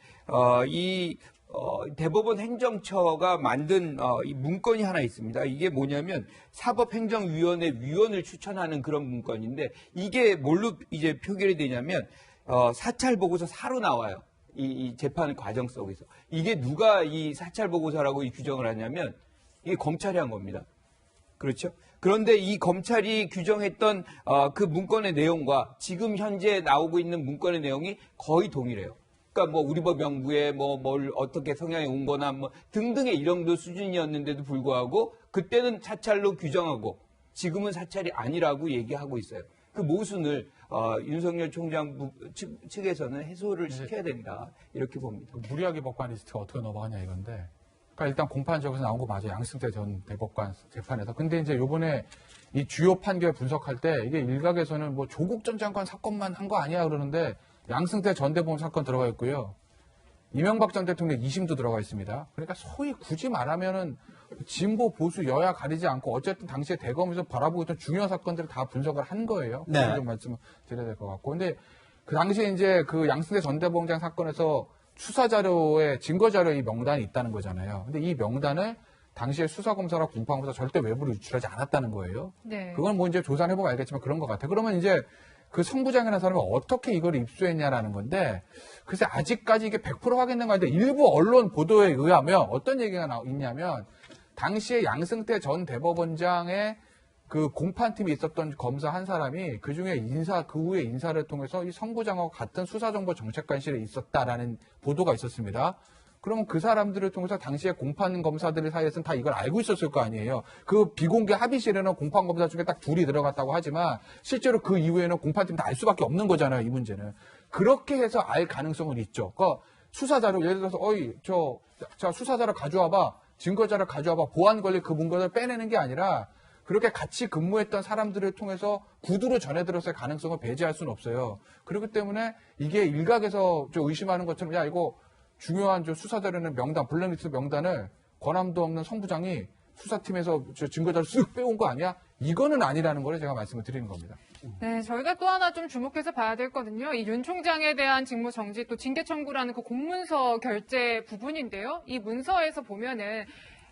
대법원 행정처가 만든 이 문건이 하나 있습니다. 이게 뭐냐면 사법행정위원회 위원을 추천하는 그런 문건인데 이게 뭘로 이제 표결이 되냐면 사찰 보고서 4로 나와요. 이 재판 과정 속에서. 이게 누가 이 사찰 보고서라고 이 규정을 하냐면 이게 검찰이 한 겁니다. 그렇죠? 그런데 이 검찰이 규정했던 그 문건의 내용과 지금 현재 나오고 있는 문건의 내용이 거의 동일해요. 그러니까 뭐 우리 법 명부에 뭘 어떻게 성향이 온 거나 뭐 등등의 이런 수준이었는데도 불구하고 그때는 사찰로 규정하고 지금은 사찰이 아니라고 얘기하고 있어요. 그 모순을 윤석열 총장 측에서는 해소를 시켜야 된다. 이렇게 봅니다. 무리하게 법관 리스트가 어떻게 넘어가냐 이건데. 그러니까 일단 공판적에서 나온 거 맞아요. 양승태 전 대법관 재판에서. 근데 이제 요번에 이 주요 판결 분석할 때 이게 일각에서는 뭐 조국 전 장관 사건만 한 거 아니야 그러는데 양승태 전 대법원 사건 들어가 있고요. 이명박 전 대통령 2심도 들어가 있습니다. 그러니까 소위 굳이 말하면은 진보 보수 여야 가리지 않고 어쨌든 당시에 대검에서 바라보고 있던 중요한 사건들을 다 분석을 한 거예요. 네. 좀 말씀을 드려야 될 것 같고. 근데 그 당시에 이제 그 양승태 전 대법원장 사건에서 수사 자료에 증거 자료의 명단이 있다는 거잖아요. 근데 이 명단을 당시에 수사검사나 공판검사 절대 외부로 유출하지 않았다는 거예요. 네. 그건 뭐 이제 조사를 해보면 알겠지만 그런 것 같아요. 그러면 이제 그 성부장이라는 사람이 어떻게 이걸 입수했냐라는 건데, 글쎄 아직까지 이게 100% 확인된 거 아닌데 일부 언론 보도에 의하면 어떤 얘기가 있냐면 당시에 양승태 전 대법원장의 그 공판팀에 있었던 검사 한 사람이 그 중에 그 후에 인사를 통해서 이 성부장하고 같은 수사정보 정책관실에 있었다라는 보도가 있었습니다. 그러면 그 사람들을 통해서 당시에 공판 검사들 사이에서는 다 이걸 알고 있었을 거 아니에요. 그 비공개 합의실에는 공판 검사 중에 딱 둘이 들어갔다고 하지만 실제로 그 이후에는 공판팀 다 알 수밖에 없는 거잖아요. 이 문제는. 그렇게 해서 알 가능성은 있죠. 그러니까 수사자료 예를 들어서 자 수사자료 가져와봐. 증거자료 가져와봐. 보안 권리 그 문건을 빼내는 게 아니라 그렇게 같이 근무했던 사람들을 통해서 구두로 전해들었을 가능성을 배제할 수는 없어요. 그렇기 때문에 이게 일각에서 의심하는 것처럼 야 이거 중요한 수사자료는 명단, 블랙리스트 명단을 권한도 없는 성부장이 수사팀에서 증거자를 쓱 빼온 거 아니야? 이거는 아니라는 걸 제가 말씀을 드리는 겁니다. 네, 저희가 또 하나 좀 주목해서 봐야 될 거든요. 이 윤 총장에 대한 직무 정지 또 징계 청구라는 그 공문서 결재 부분인데요. 이 문서에서 보면은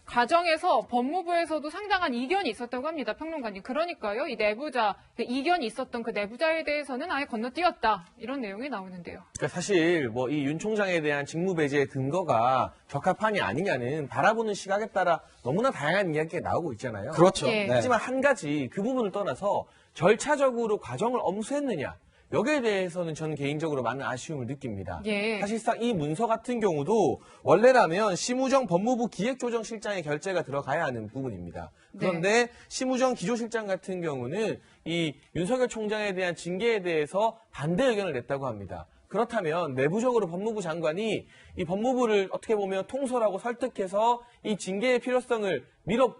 과정에서 법무부에서도 상당한 이견이 있었다고 합니다. 평론가님. 그러니까요. 이 내부자, 이견이 있었던 그 내부자에 대해서는 아예 건너뛰었다. 이런 내용이 나오는데요. 그러니까 사실 뭐 이 윤 총장에 대한 직무 배제의 근거가 적합하냐 아니냐는 바라보는 시각에 따라 너무나 다양한 이야기가 나오고 있잖아요. 그렇죠. 예. 네. 하지만 한 가지 그 부분을 떠나서 절차적으로 과정을 엄수했느냐 여기에 대해서는 저는 개인적으로 많은 아쉬움을 느낍니다. 예. 사실상 이 문서 같은 경우도 원래라면 심우정 법무부 기획조정실장의 결재가 들어가야 하는 부분입니다. 그런데 심우정 기조실장 같은 경우는 이 윤석열 총장에 대한 징계에 대해서 반대 의견을 냈다고 합니다. 그렇다면 내부적으로 법무부 장관이 이 법무부를 어떻게 보면 통솔하고 설득해서 이 징계의 필요성을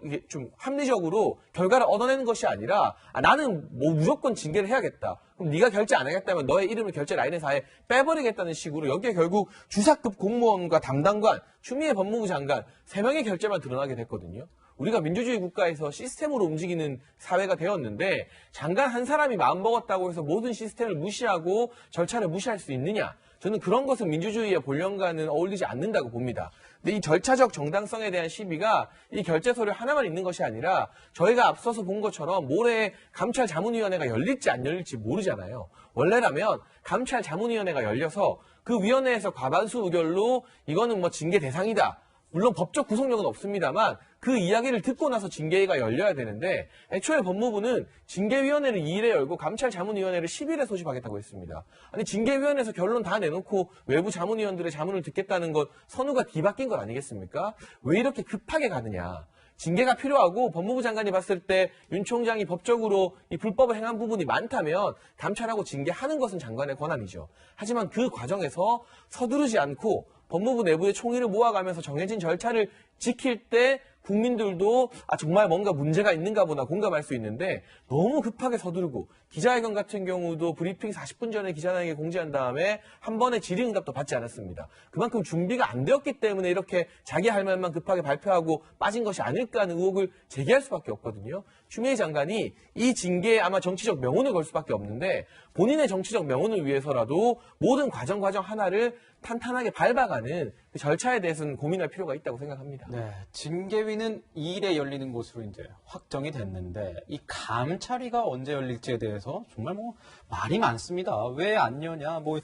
이게 좀 합리적으로 결과를 얻어내는 것이 아니라 나는 뭐 무조건 징계를 해야겠다. 그럼 네가 결재 안 하겠다면 너의 이름을 결재 라인에서 아예 빼버리겠다는 식으로 여기에 결국 주사급 공무원과 담당관, 추미애 법무부 장관 3명의 결재만 드러나게 됐거든요. 우리가 민주주의 국가에서 시스템으로 움직이는 사회가 되었는데 장관 한 사람이 마음먹었다고 해서 모든 시스템을 무시하고 절차를 무시할 수 있느냐? 저는 그런 것은 민주주의의 본령과는 어울리지 않는다고 봅니다. 근데 이 절차적 정당성에 대한 시비가 이 결재 서류 하나만 있는 것이 아니라 저희가 앞서서 본 것처럼 모레 감찰자문위원회가 열릴지 안 열릴지 모르잖아요. 원래라면 감찰자문위원회가 열려서 그 위원회에서 과반수 의결로 이거는 뭐 징계 대상이다. 물론 법적 구속력은 없습니다만 그 이야기를 듣고 나서 징계회가 열려야 되는데 애초에 법무부는 징계위원회를 2일에 열고 감찰자문위원회를 10일에 소집하겠다고 했습니다. 아니 징계위원회에서 결론 다 내놓고 외부 자문위원들의 자문을 듣겠다는 것 선우가 뒤바뀐 것 아니겠습니까? 왜 이렇게 급하게 가느냐. 징계가 필요하고 법무부 장관이 봤을 때 윤 총장이 법적으로 이 불법을 행한 부분이 많다면 감찰하고 징계하는 것은 장관의 권한이죠. 하지만 그 과정에서 서두르지 않고 법무부 내부의 총의를 모아가면서 정해진 절차를 지킬 때 국민들도 정말 뭔가 문제가 있는가 보다 공감할 수 있는데 너무 급하게 서두르고 기자회견 같은 경우도 브리핑 40분 전에 기자단에게 공지한 다음에 한 번에 질의응답도 받지 않았습니다. 그만큼 준비가 안 되었기 때문에 이렇게 자기 할 말만 급하게 발표하고 빠진 것이 아닐까 하는 의혹을 제기할 수밖에 없거든요. 추미애 장관이 이 징계에 아마 정치적 명운을 걸 수밖에 없는데 본인의 정치적 명운을 위해서라도 모든 과정 하나를 탄탄하게 밟아가는 그 절차에 대해서는 고민할 필요가 있다고 생각합니다. 네, 징계위는 2일에 열리는 것으로 이제 확정이 됐는데 이 감찰위가 언제 열릴지에 대해서 정말 뭐 말이 많습니다. 왜 안 여냐? 뭐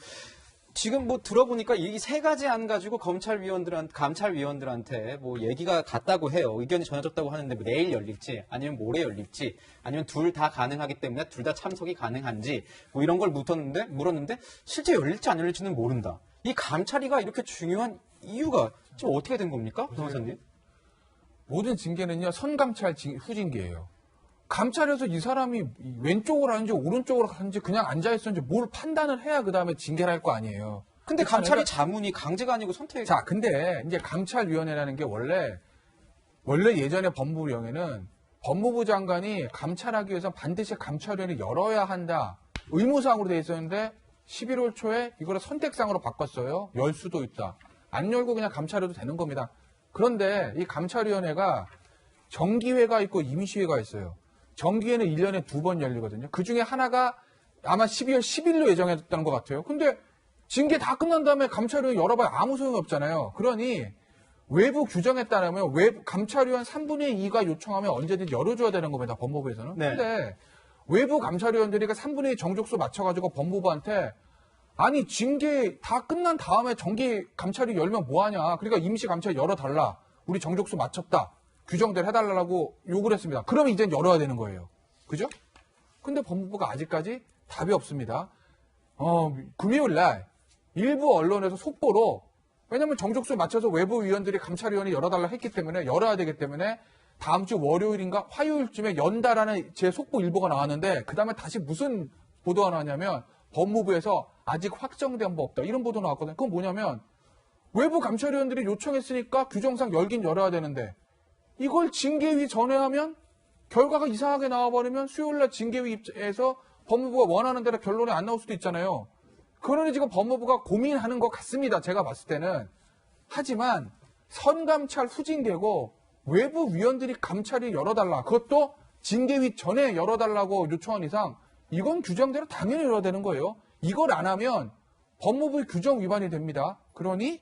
지금 뭐 들어보니까 이 세 가지 안 가지고 감찰위원들한테 뭐 얘기가 같다고 해요. 의견이 전해졌다고 하는데 뭐 내일 열릴지 아니면 모레 열릴지 아니면 둘 다 가능하기 때문에 둘 다 참석이 가능한지 뭐 이런 걸 물었는데 실제 열릴지 안 열릴지는 모른다. 이 감찰위가 이렇게 중요한 이유가 지금 어떻게 된 겁니까? 변호사님? 모든 징계는요, 선감찰 후징계예요. 감찰에서 이 사람이 왼쪽으로 하는지 오른쪽으로 하는지 그냥 앉아있었는지 뭘 판단을 해야 그 다음에 징계를 할 거 아니에요. 근데 감찰이 자문이 강제가 아니고 선택. 자, 근데 이제 감찰위원회라는 게 원래 예전에 법무부령에는 법무부 장관이 감찰하기 위해서 반드시 감찰위원회를 열어야 한다. 의무사항으로 돼 있었는데 11월 초에 이거를 선택상으로 바꿨어요. 열 수도 있다. 안 열고 그냥 감찰해도 되는 겁니다. 그런데 이 감찰위원회가 정기회가 있고 임시회가 있어요. 정기회는 1년에 2번 열리거든요. 그 중에 하나가 아마 12월 10일로 예정했다는 것 같아요. 근데 징계 다 끝난 다음에 감찰위원 열어봐야 아무 소용이 없잖아요. 그러니 외부 규정에 따르면 감찰위원 3분의 2가 요청하면 언제든지 열어줘야 되는 겁니다. 법무부에서는. 네. 근데 외부 감찰위원들이 3분의 2 정족수 맞춰가지고 법무부한테 아니 징계 다 끝난 다음에 정기 감찰이 열면 뭐하냐. 그러니까 임시 감찰 열어달라. 우리 정족수 맞췄다. 규정대로 해달라고 요구를 했습니다. 그러면 이제 열어야 되는 거예요. 그죠? 근데 법무부가 아직까지 답이 없습니다. 금요일 날 일부 언론에서 속보로 왜냐면 정족수 맞춰서 외부 위원들이 감찰위원회 열어달라 했기 때문에 열어야 되기 때문에 다음 주 월요일인가 화요일쯤에 연다라는 제 속보 일보가 나왔는데 그 다음에 다시 무슨 보도가 나왔냐면 법무부에서 아직 확정된 바 없다. 이런 보도 나왔거든요. 그건 뭐냐면 외부 감찰위원들이 요청했으니까 규정상 열긴 열어야 되는데 이걸 징계위 전에 하면 결과가 이상하게 나와버리면 수요일날 징계위에서 법무부가 원하는 대로 결론이 안 나올 수도 있잖아요. 그러니 지금 법무부가 고민하는 것 같습니다. 제가 봤을 때는. 하지만 선감찰 후징계고 외부 위원들이 감찰이 열어달라. 그것도 징계위 전에 열어달라고 요청한 이상 이건 규정대로 당연히 열어야 되는 거예요. 이걸 안 하면 법무부의 규정 위반이 됩니다. 그러니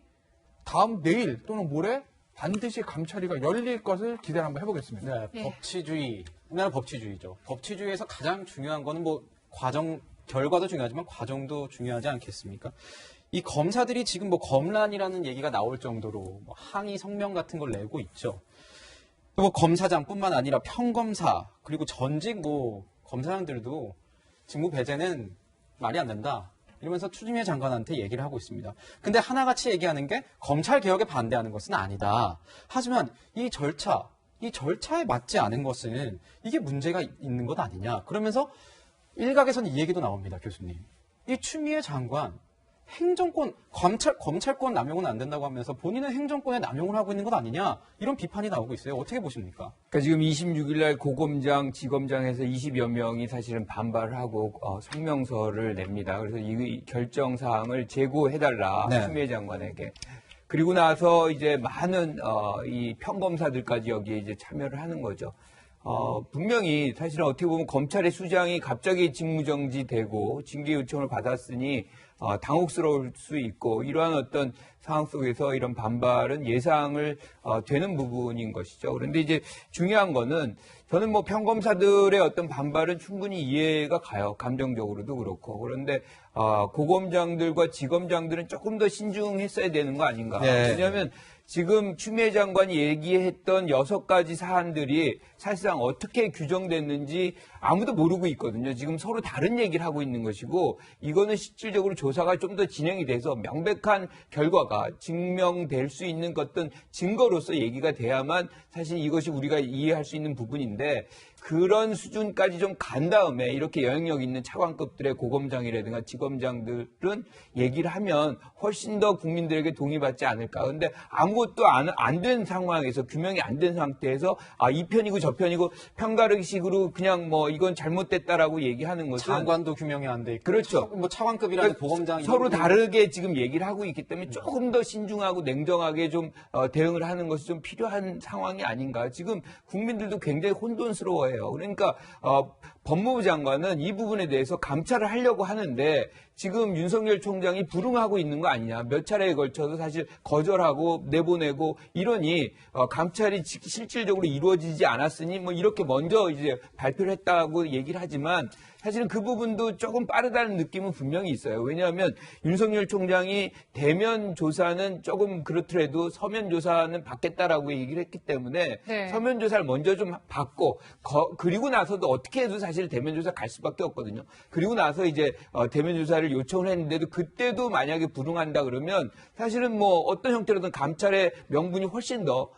다음 내일 또는 모레 반드시 감찰위가 열릴 것을 기대를 한번 해보겠습니다. 네, 법치주의, 우리나라 법치주의죠. 법치주의에서 가장 중요한 거는 뭐 결과도 중요하지만 과정도 중요하지 않겠습니까? 이 검사들이 지금 뭐 검란이라는 얘기가 나올 정도로 뭐 항의 성명 같은 걸 내고 있죠. 뭐 검사장뿐만 아니라 평검사 그리고 전직 뭐 검사장들도 직무 배제는 말이 안 된다. 이러면서 추미애 장관한테 얘기를 하고 있습니다. 근데 하나같이 얘기하는 게 검찰 개혁에 반대하는 것은 아니다. 하지만 이 절차에 맞지 않은 것은 이게 문제가 있는 것 아니냐. 그러면서 일각에서는 이 얘기도 나옵니다, 교수님. 이 추미애 장관 행정권, 검찰권 남용은 안 된다고 하면서 본인은 행정권에 남용을 하고 있는 것 아니냐 이런 비판이 나오고 있어요. 어떻게 보십니까? 그러니까 지금 26일 날 고검장, 지검장에서 20여 명이 사실은 반발을 하고 성명서를 냅니다. 그래서 이 결정 사항을 제고해달라 네. 추미애 장관에게. 그리고 나서 이제 많은 이 평검사들까지 여기에 이제 참여를 하는 거죠. 분명히 사실은 어떻게 보면 검찰의 수장이 갑자기 직무정지되고 징계 요청을 받았으니 당혹스러울 수 있고 이러한 어떤 상황 속에서 이런 반발은 예상을 되는 부분인 것이죠. 그런데 이제 중요한 거는 저는 뭐 평검사들의 어떤 반발은 충분히 이해가 가요. 감정적으로도 그렇고. 그런데 고검장들과 지검장들은 조금 더 신중했어야 되는 거 아닌가. 네. 왜냐하면 지금 추미애 장관이 얘기했던 6가지 사안들이 사실상 어떻게 규정됐는지 아무도 모르고 있거든요. 지금 서로 다른 얘기를 하고 있는 것이고 이거는 실질적으로 조사가 좀 더 진행이 돼서 명백한 결과가 증명될 수 있는 어떤 증거로서 얘기가 돼야만 사실 이것이 우리가 이해할 수 있는 부분인데 그런 수준까지 좀 간 다음에 이렇게 영향력 있는 차관급들의 고검장이라든가 지검장들은 얘기를 하면 훨씬 더 국민들에게 동의받지 않을까. 그런데 아무것도 안 된 상황에서 규명이 안 된 상태에서 이 편이고 저 편이고 편가르기식으로 그냥 뭐 이건 잘못됐다라고 얘기하는 것은 장관도 규명이 안 돼 있고 그렇죠. 뭐 차관급이라는 보검장 서로 다르게 지금 얘기를 하고 있기 때문에 조금 더 신중하고 냉정하게 좀 대응을 하는 것이 좀 필요한 상황이 아닌가. 지금 국민들도 굉장히 혼돈스러워해요. 그러니까 법무부 장관은 이 부분에 대해서 감찰을 하려고 하는데 지금 윤석열 총장이 불응하고 있는 거 아니냐. 몇 차례에 걸쳐서 사실 거절하고 내보내고 이러니 감찰이 실질적으로 이루어지지 않았으니 뭐 이렇게 먼저 이제 발표를 했다고 얘기를 하지만 사실은 그 부분도 조금 빠르다는 느낌은 분명히 있어요. 왜냐하면 윤석열 총장이 대면 조사는 조금 그렇더라도 서면 조사는 받겠다라고 얘기를 했기 때문에 네. 서면 조사를 먼저 좀 받고 그리고 나서도 어떻게 해도 사실 대면 조사 갈 수밖에 없거든요. 그리고 나서 이제 대면 조사를 요청을 했는데도 그때도 만약에 불응한다 그러면 사실은 뭐 어떤 형태로든 감찰의 명분이 훨씬 더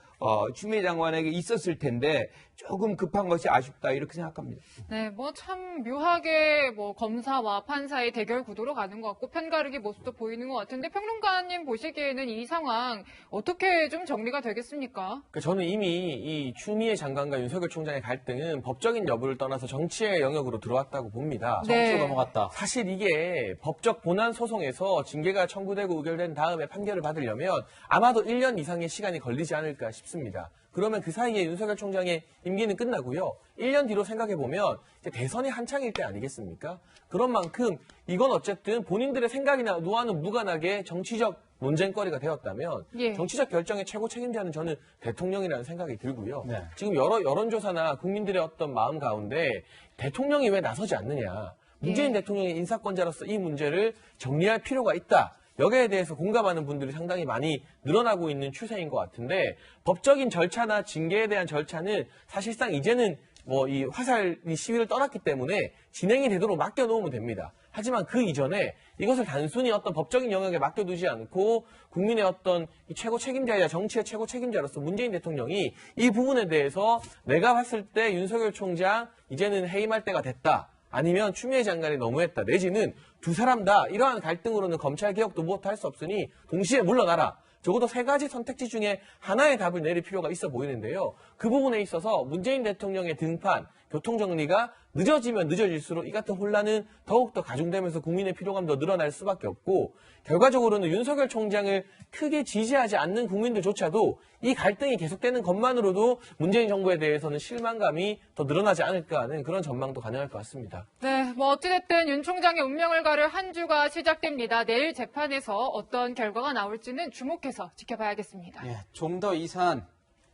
추미애 장관에게 있었을 텐데 조금 급한 것이 아쉽다 이렇게 생각합니다. 네, 뭐 참 묘하게 뭐 검사와 판사의 대결 구도로 가는 것 같고 편가르기 모습도 보이는 것 같은데 평론가님 보시기에는 이 상황 어떻게 좀 정리가 되겠습니까? 그러니까 저는 이미 이 추미애 장관과 윤석열 총장의 갈등은 법적인 여부를 떠나서 정치의 영역으로 들어왔다고 봅니다. 네. 정치로 넘어갔다. 사실 이게 법적 본안 소송에서 징계가 청구되고 의결된 다음에 판결을 받으려면 아마도 1년 이상의 시간이 걸리지 않을까 싶습니다. 그러면 그 사이에 윤석열 총장의 임기는 끝나고요. 1년 뒤로 생각해보면 이제 대선이 한창일 때 아니겠습니까? 그런 만큼 이건 어쨌든 본인들의 생각이나 노하우는 무관하게 정치적 논쟁거리가 되었다면 예. 정치적 결정의 최고 책임자는 저는 대통령이라는 생각이 들고요. 네. 지금 여러 여론조사나 국민들의 어떤 마음 가운데 대통령이 왜 나서지 않느냐. 문재인 대통령의 인사권자로서 이 문제를 정리할 필요가 있다. 여기에 대해서 공감하는 분들이 상당히 많이 늘어나고 있는 추세인 것 같은데 법적인 절차나 징계에 대한 절차는 사실상 이제는 뭐 이 화살이 시위를 떠났기 때문에 진행이 되도록 맡겨놓으면 됩니다. 하지만 그 이전에 이것을 단순히 어떤 법적인 영역에 맡겨두지 않고 국민의 어떤 이 최고 책임자이자 정치의 최고 책임자로서 문재인 대통령이 이 부분에 대해서 내가 봤을 때 윤석열 총장 이제는 해임할 때가 됐다. 아니면 추미애 장관이 너무했다. 내지는 두 사람 다 이러한 갈등으로는 검찰 개혁도 무엇도 할 수 없으니 동시에 물러나라. 적어도 3가지 선택지 중에 하나의 답을 내릴 필요가 있어 보이는데요. 그 부분에 있어서 문재인 대통령의 등판, 교통정리가 늦어지면 늦어질수록 이 같은 혼란은 더욱더 가중되면서 국민의 피로감도 늘어날 수밖에 없고 결과적으로는 윤석열 총장을 크게 지지하지 않는 국민들조차도 이 갈등이 계속되는 것만으로도 문재인 정부에 대해서는 실망감이 더 늘어나지 않을까 하는 그런 전망도 가능할 것 같습니다. 네, 뭐 어찌됐든 윤 총장의 운명을 가를 한 주가 시작됩니다. 내일 재판에서 어떤 결과가 나올지는 주목해서 지켜봐야겠습니다. 예, 좀 더 이 사안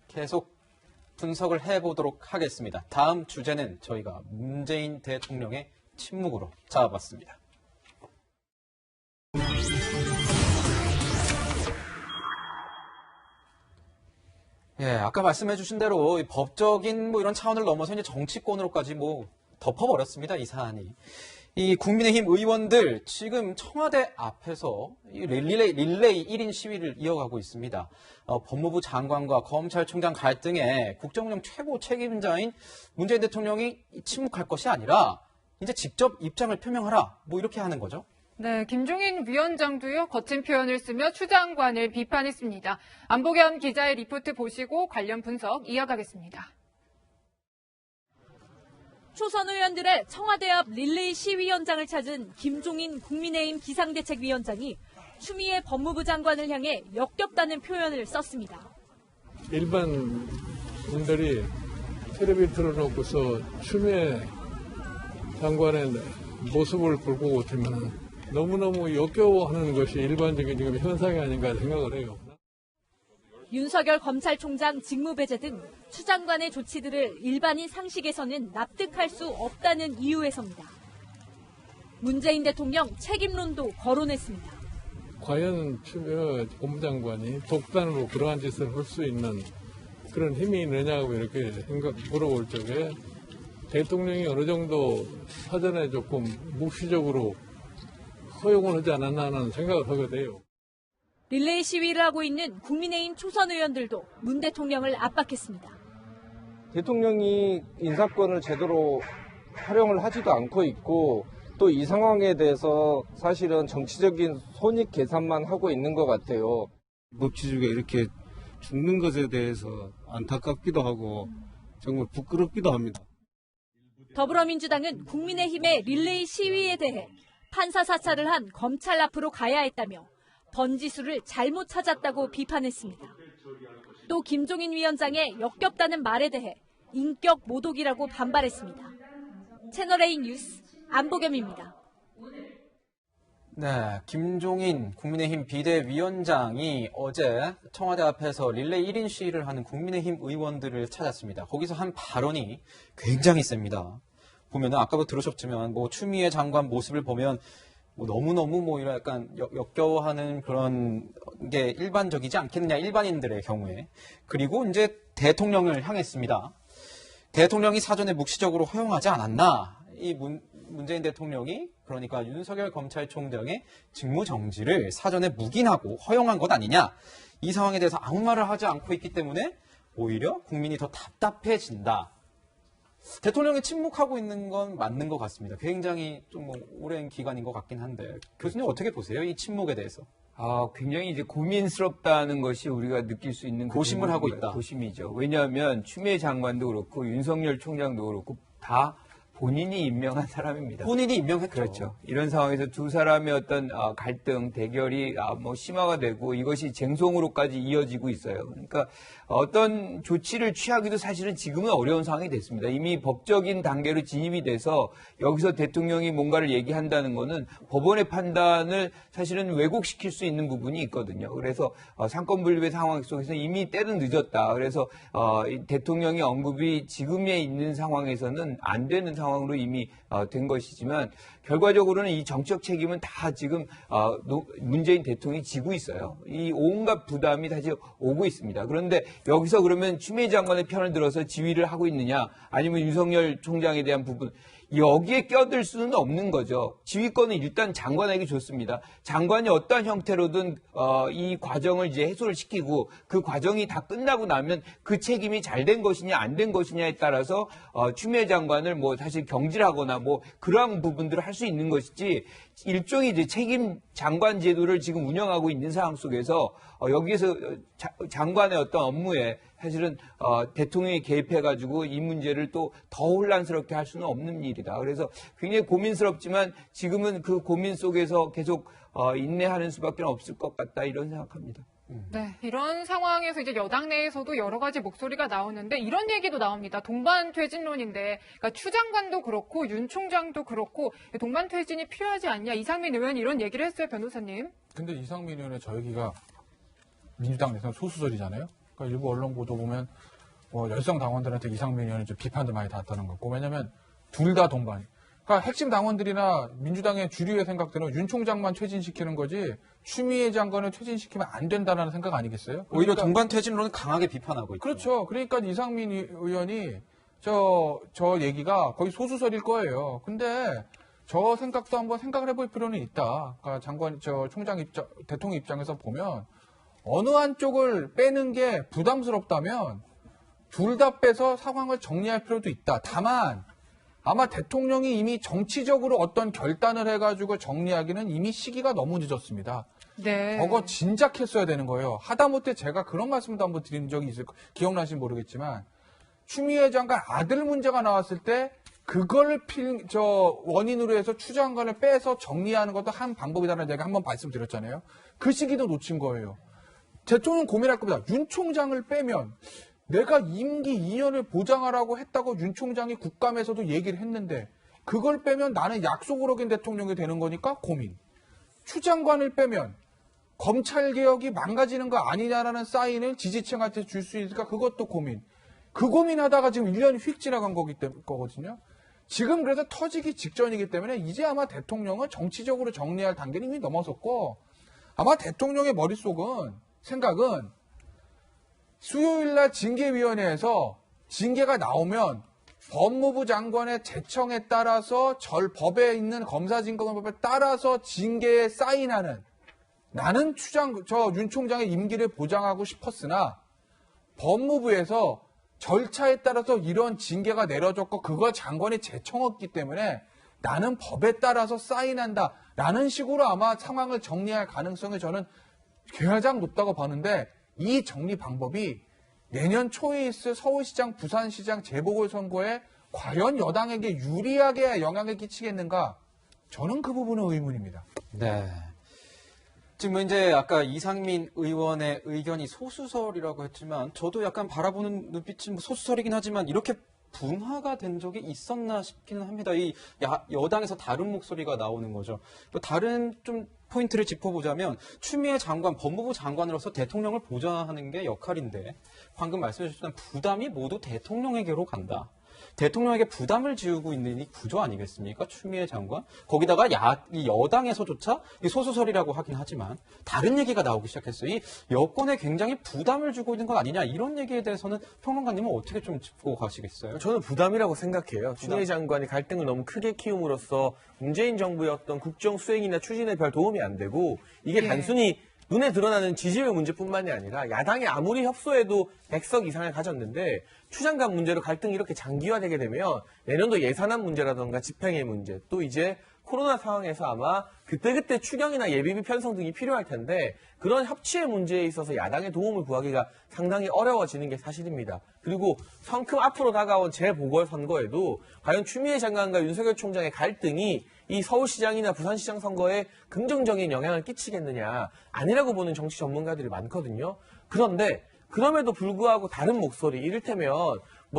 계속 분석을 해보도록 하겠습니다. 다음 주제는 저희가 문재인 대통령의 침묵으로 잡아봤습니다. 예, 아까 말씀해주신 대로 법적인 뭐 이런 차원을 넘어서 이제 정치권으로까지 뭐 덮어버렸습니다, 이 사안이. 이 국민의힘 의원들 지금 청와대 앞에서 이 릴레이 1인 시위를 이어가고 있습니다. 법무부 장관과 검찰총장 갈등에 국정운영 최고 책임자인 문재인 대통령이 침묵할 것이 아니라 이제 직접 입장을 표명하라, 뭐 이렇게 하는 거죠. 네, 김종인 위원장도요, 거친 표현을 쓰며 추 장관을 비판했습니다. 안보겸 기자의 리포트 보시고 관련 분석 이어가겠습니다. 초선 의원들의 청와대 앞 릴레이 시위 현장을 찾은 김종인 국민의힘 기상대책위원장이 추미애 법무부 장관을 향해 역겹다는 표현을 썼습니다. 일반 분들이 텔레비 틀어놓고서 추미애 장관의 모습을 보고 오시면 너무너무 역겨워하는 것이 일반적인 지금 현상이 아닌가 생각을 해요. 윤석열 검찰총장 직무배제 등 추 장관의 조치들을 일반인 상식에서는 납득할 수 없다는 이유에서입니다. 문재인 대통령 책임론도 거론했습니다. 과연 추미애 법무장관이 독단으로 그러한 짓을 할 수 있는 그런 힘이 있느냐고 이렇게 물어볼 적에 대통령이 어느 정도 사전에 조금 묵시적으로 허용을 하지 않았나 하는 생각을 하게 돼요. 릴레이 시위를 하고 있는 국민의힘 초선 의원들도 문 대통령을 압박했습니다. 대통령이 인사권을 제대로 활용을 하지도 않고 있고 또 이 상황에 대해서 사실은 정치적인 손익 계산만 하고 있는 것 같아요. 법치주의가 이렇게 죽는 것에 대해서 안타깝기도 하고 정말 부끄럽기도 합니다. 더불어민주당은 국민의힘의 릴레이 시위에 대해 판사 사찰을 한 검찰 앞으로 가야 했다며 번지수를 잘못 찾았다고 비판했습니다. 또 김종인 위원장의 역겹다는 말에 대해 인격 모독이라고 반발했습니다. 채널A 뉴스 안보겸입니다. 네, 김종인 국민의힘 비대위원장이 어제 청와대 앞에서 릴레이 1인 시위를 하는 국민의힘 의원들을 찾았습니다. 거기서 한 발언이 굉장히 셉니다. 보면은 아까도 들으셨지만 뭐 추미애 장관 모습을 보면 뭐 너무너무 뭐 이런 약간 역겨워하는 그런 게 일반적이지 않겠느냐, 일반인들의 경우에. 그리고 이제 대통령을 향했습니다. 대통령이 사전에 묵시적으로 허용하지 않았나? 이 문재인 대통령이 그러니까 윤석열 검찰총장의 직무정지를 사전에 묵인하고 허용한 것 아니냐? 이 상황에 대해서 아무 말을 하지 않고 있기 때문에 오히려 국민이 더 답답해진다. 대통령이 침묵하고 있는 건 맞는 것 같습니다. 굉장히 좀 뭐 오랜 기간인 것 같긴 한데 교수님 어떻게 보세요? 이 침묵에 대해서? 굉장히 이제 고민스럽다는 것이 우리가 느낄 수 있는 고심을 하고 있다. 고심이죠. 왜냐하면 추미애 장관도 그렇고 윤석열 총장도 그렇고 다 본인이 임명한 사람입니다. 본인이 임명했죠. 그렇죠. 이런 상황에서 두 사람의 어떤 갈등, 대결이 뭐 심화가 되고 이것이 쟁송으로까지 이어지고 있어요. 그러니까 어떤 조치를 취하기도 사실은 지금은 어려운 상황이 됐습니다. 이미 법적인 단계로 진입이 돼서 여기서 대통령이 뭔가를 얘기한다는 거는 법원의 판단을 사실은 왜곡시킬 수 있는 부분이 있거든요. 그래서 상권분립의 상황 속에서 이미 때는 늦었다. 그래서 대통령의 언급이 지금에 있는 상황에서는 안 되는 상황으로 이미 된 것이지만 결과적으로는 이 정치적 책임은 다 지금 문재인 대통령이 지고 있어요. 이 온갖 부담이 다시 오고 있습니다. 그런데 여기서 그러면 추미애 장관의 편을 들어서 지휘를 하고 있느냐 아니면 윤석열 총장에 대한 부분 여기에 껴들 수는 없는 거죠. 지휘권은 일단 장관에게 줬습니다. 장관이 어떠한 형태로든 이 과정을 이제 해소를 시키고 그 과정이 다 끝나고 나면 그 책임이 잘 된 것이냐 안 된 것이냐에 따라서 추미애 장관을 뭐 사실 경질하거나 뭐 그러한 부분들을 할 수 있는 것이지 일종의 이제 책임 장관 제도를 지금 운영하고 있는 상황 속에서 여기에서 장관의 어떤 업무에 사실은 대통령이 개입해가지고 이 문제를 또 더 혼란스럽게 할 수는 없는 일이다. 그래서 굉장히 고민스럽지만 지금은 그 고민 속에서 계속 인내하는 수밖에 없을 것 같다 이런 생각합니다. 네, 이런 상황에서 이제 여당 내에서도 여러 가지 목소리가 나오는데 이런 얘기도 나옵니다. 동반 퇴진론인데, 그러니까 추 장관도 그렇고 윤 총장도 그렇고 동반 퇴진이 필요하지 않냐, 이상민 의원이 이런 얘기를 했어요, 변호사님. 근데 이상민 의원의 저 얘기가 민주당 내에서 소수설이잖아요. 그러니까 일부 언론 보도 보면 열성 당원들한테 이상민 의원이 좀 비판도 많이 닿았다는 거 같고, 왜냐면 둘 다 동반. 그러니까 핵심 당원들이나 민주당의 주류의 생각들은 윤 총장만 퇴진시키는 거지 추미애 장관을 퇴진시키면 안 된다는 생각 아니겠어요? 오히려 동반 퇴진론은 강하게 비판하고 있죠. 그렇죠. 그러니까 이상민 의원이 저 얘기가 거의 소수설일 거예요. 근데 저 생각도 한번 생각을 해볼 필요는 있다. 그러니까 대통령 입장에서 보면 어느 한쪽을 빼는 게 부담스럽다면 둘 다 빼서 상황을 정리할 필요도 있다. 다만 아마 대통령이 이미 정치적으로 어떤 결단을 해가지고 정리하기는 이미 시기가 너무 늦었습니다. 네. 저거 진작 했어야 되는 거예요. 하다못해 제가 그런 말씀도 한번 드린 적이 있을 거예요. 기억나실지 모르겠지만 추미애 장관 아들 문제가 나왔을 때 그걸 원인으로 해서 추 장관을 빼서 정리하는 것도 한 방법이다라는 얘기 한번 말씀드렸잖아요. 그 시기도 놓친 거예요. 대통령 고민할 겁니다. 윤 총장을 빼면 내가 임기 2년을 보장하라고 했다고 윤 총장이 국감에서도 얘기를 했는데 그걸 빼면 나는 약속을 어긴 대통령이 되는 거니까 고민. 추 장관을 빼면 검찰개혁이 망가지는 거 아니냐라는 사인을 지지층한테 줄 수 있을까 그것도 고민. 그 고민하다가 지금 1년이 휙 지나간 거거든요. 지금 그래서 터지기 직전이기 때문에 이제 아마 대통령은 정치적으로 정리할 단계는 이미 넘어섰고 아마 대통령의 생각은 수요일날 징계위원회에서 징계가 나오면 법무부 장관의 제청에 따라서 법에 있는 검사진검법에 따라서 징계에 사인하는 나는 윤 총장의 임기를 보장하고 싶었으나 법무부에서 절차에 따라서 이런 징계가 내려졌고 그걸 장관이 제청했기 때문에 나는 법에 따라서 사인한다 라는 식으로 아마 상황을 정리할 가능성이 저는 가장 높다고 보는데 이 정리 방법이 내년 초에 있을 서울시장, 부산시장 재보궐선거에 과연 여당에게 유리하게 영향을 끼치겠는가? 저는 그 부분은 의문입니다. 네. 지금 이제 아까 이상민 의원의 의견이 소수설이라고 했지만 저도 약간 바라보는 눈빛은 소수설이긴 하지만 이렇게 분화가 된 적이 있었나 싶기는 합니다. 이 여당에서 다른 목소리가 나오는 거죠. 또 다른 좀 포인트를 짚어보자면 추미애 장관, 법무부 장관으로서 대통령을 보좌하는 게 역할인데 방금 말씀해 주셨던 부담이 모두 대통령에게로 간다. 대통령에게 부담을 지우고 있는 이 구조 아니겠습니까? 추미애 장관. 거기다가 이 여당에서조차 이 소수설이라고 하긴 하지만 다른 얘기가 나오기 시작했어요. 이 여권에 굉장히 부담을 주고 있는 것 아니냐 이런 얘기에 대해서는 평론가님은 어떻게 좀 짚고 가시겠어요? 저는 부담이라고 생각해요. 추미애 장관이 갈등을 너무 크게 키움으로써 문재인 정부의 어떤 국정 수행이나 추진에 별 도움이 안 되고 이게 단순히 눈에 드러나는 지지율 문제뿐만이 아니라 야당이 아무리 협소해도 100석 이상을 가졌는데 추 장관 문제로 갈등이 이렇게 장기화되게 되면 내년도 예산안 문제라든가 집행의 문제 또 이제 코로나 상황에서 아마 그때그때 추경이나 예비비 편성 등이 필요할 텐데 그런 협치의 문제에 있어서 야당의 도움을 구하기가 상당히 어려워지는 게 사실입니다. 그리고 성큼 앞으로 다가온 재보궐선거에도 과연 추미애 장관과 윤석열 총장의 갈등이 이 서울시장이나 부산시장 선거에 긍정적인 영향을 끼치겠느냐 아니라고 보는 정치 전문가들이 많거든요. 그런데 그럼에도 불구하고 다른 목소리 이를테면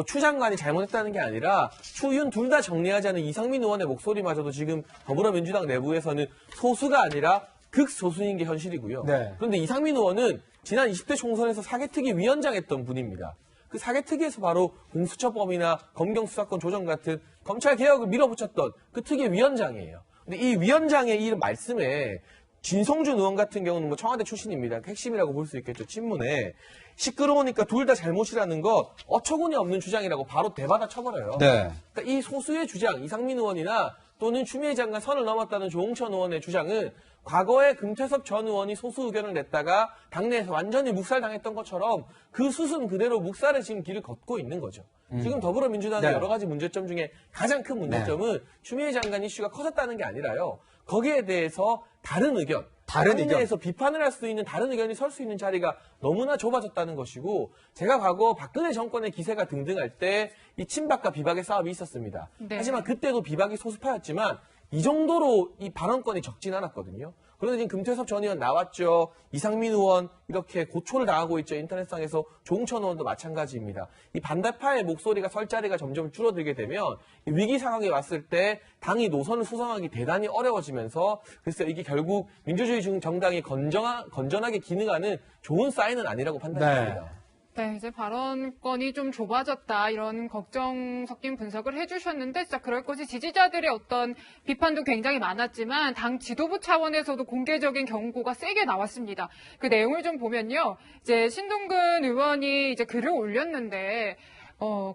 추 장관이 잘못했다는 게 아니라 추윤 둘 다 정리하자는 이상민 의원의 목소리마저도 지금 더불어민주당 내부에서는 소수가 아니라 극소수인 게 현실이고요. 네. 그런데 이상민 의원은 지난 20대 총선에서 사개특위 위원장 했던 분입니다. 그 사개특위에서 바로 공수처법이나 검경수사권 조정 같은 검찰 개혁을 밀어붙였던 그 특위 위원장이에요. 근데 이 위원장의 이 말씀에 진성준 의원 같은 경우는 청와대 출신입니다. 핵심이라고 볼 수 있겠죠. 친문에 시끄러우니까 둘 다 잘못이라는 거 어처구니 없는 주장이라고 바로 대받아 쳐버려요. 네. 그러니까 이 소수의 주장, 이상민 의원이나 또는 추미애 장관 선을 넘었다는 조홍천 의원의 주장은 과거에 금태섭 전 의원이 소수 의견을 냈다가 당내에서 완전히 묵살당했던 것처럼 그 수순 그대로 묵살의 지금 길을 걷고 있는 거죠. 지금 더불어민주당의 여러 가지 문제점 중에 가장 큰 문제점은 추미애 장관 이슈가 커졌다는 게 아니라요. 거기에 대해서 다른 의견, 당내에서 비판을 할 수 있는 다른 의견이 설 수 있는 자리가 너무나 좁아졌다는 것이고 제가 과거 박근혜 정권의 기세가 등등할 때 이 친박과 비박의 싸움이 있었습니다. 하지만 그때도 비박이 소수파였지만 이 정도로 이 발언권이 적진 않았거든요. 그런데 지금 금태섭 전 의원 나왔죠. 이상민 의원 이렇게 고초를 당하고 있죠. 인터넷상에서 조홍천 의원도 마찬가지입니다. 이 반대파의 목소리가 설 자리가 점점 줄어들게 되면 위기 상황에 왔을 때 당이 노선을 수정하기 대단히 어려워지면서 글쎄요, 이게 결국 민주주의 정당이 건전하게 기능하는 좋은 사인은 아니라고 판단합니다. 네, 이제 발언권이 좀 좁아졌다 이런 걱정 섞인 분석을 해주셨는데 진짜 그럴 것이 지지자들의 어떤 비판도 굉장히 많았지만 당 지도부 차원에서도 공개적인 경고가 세게 나왔습니다. 그 내용을 좀 보면요, 이제 신동근 의원이 이제 글을 올렸는데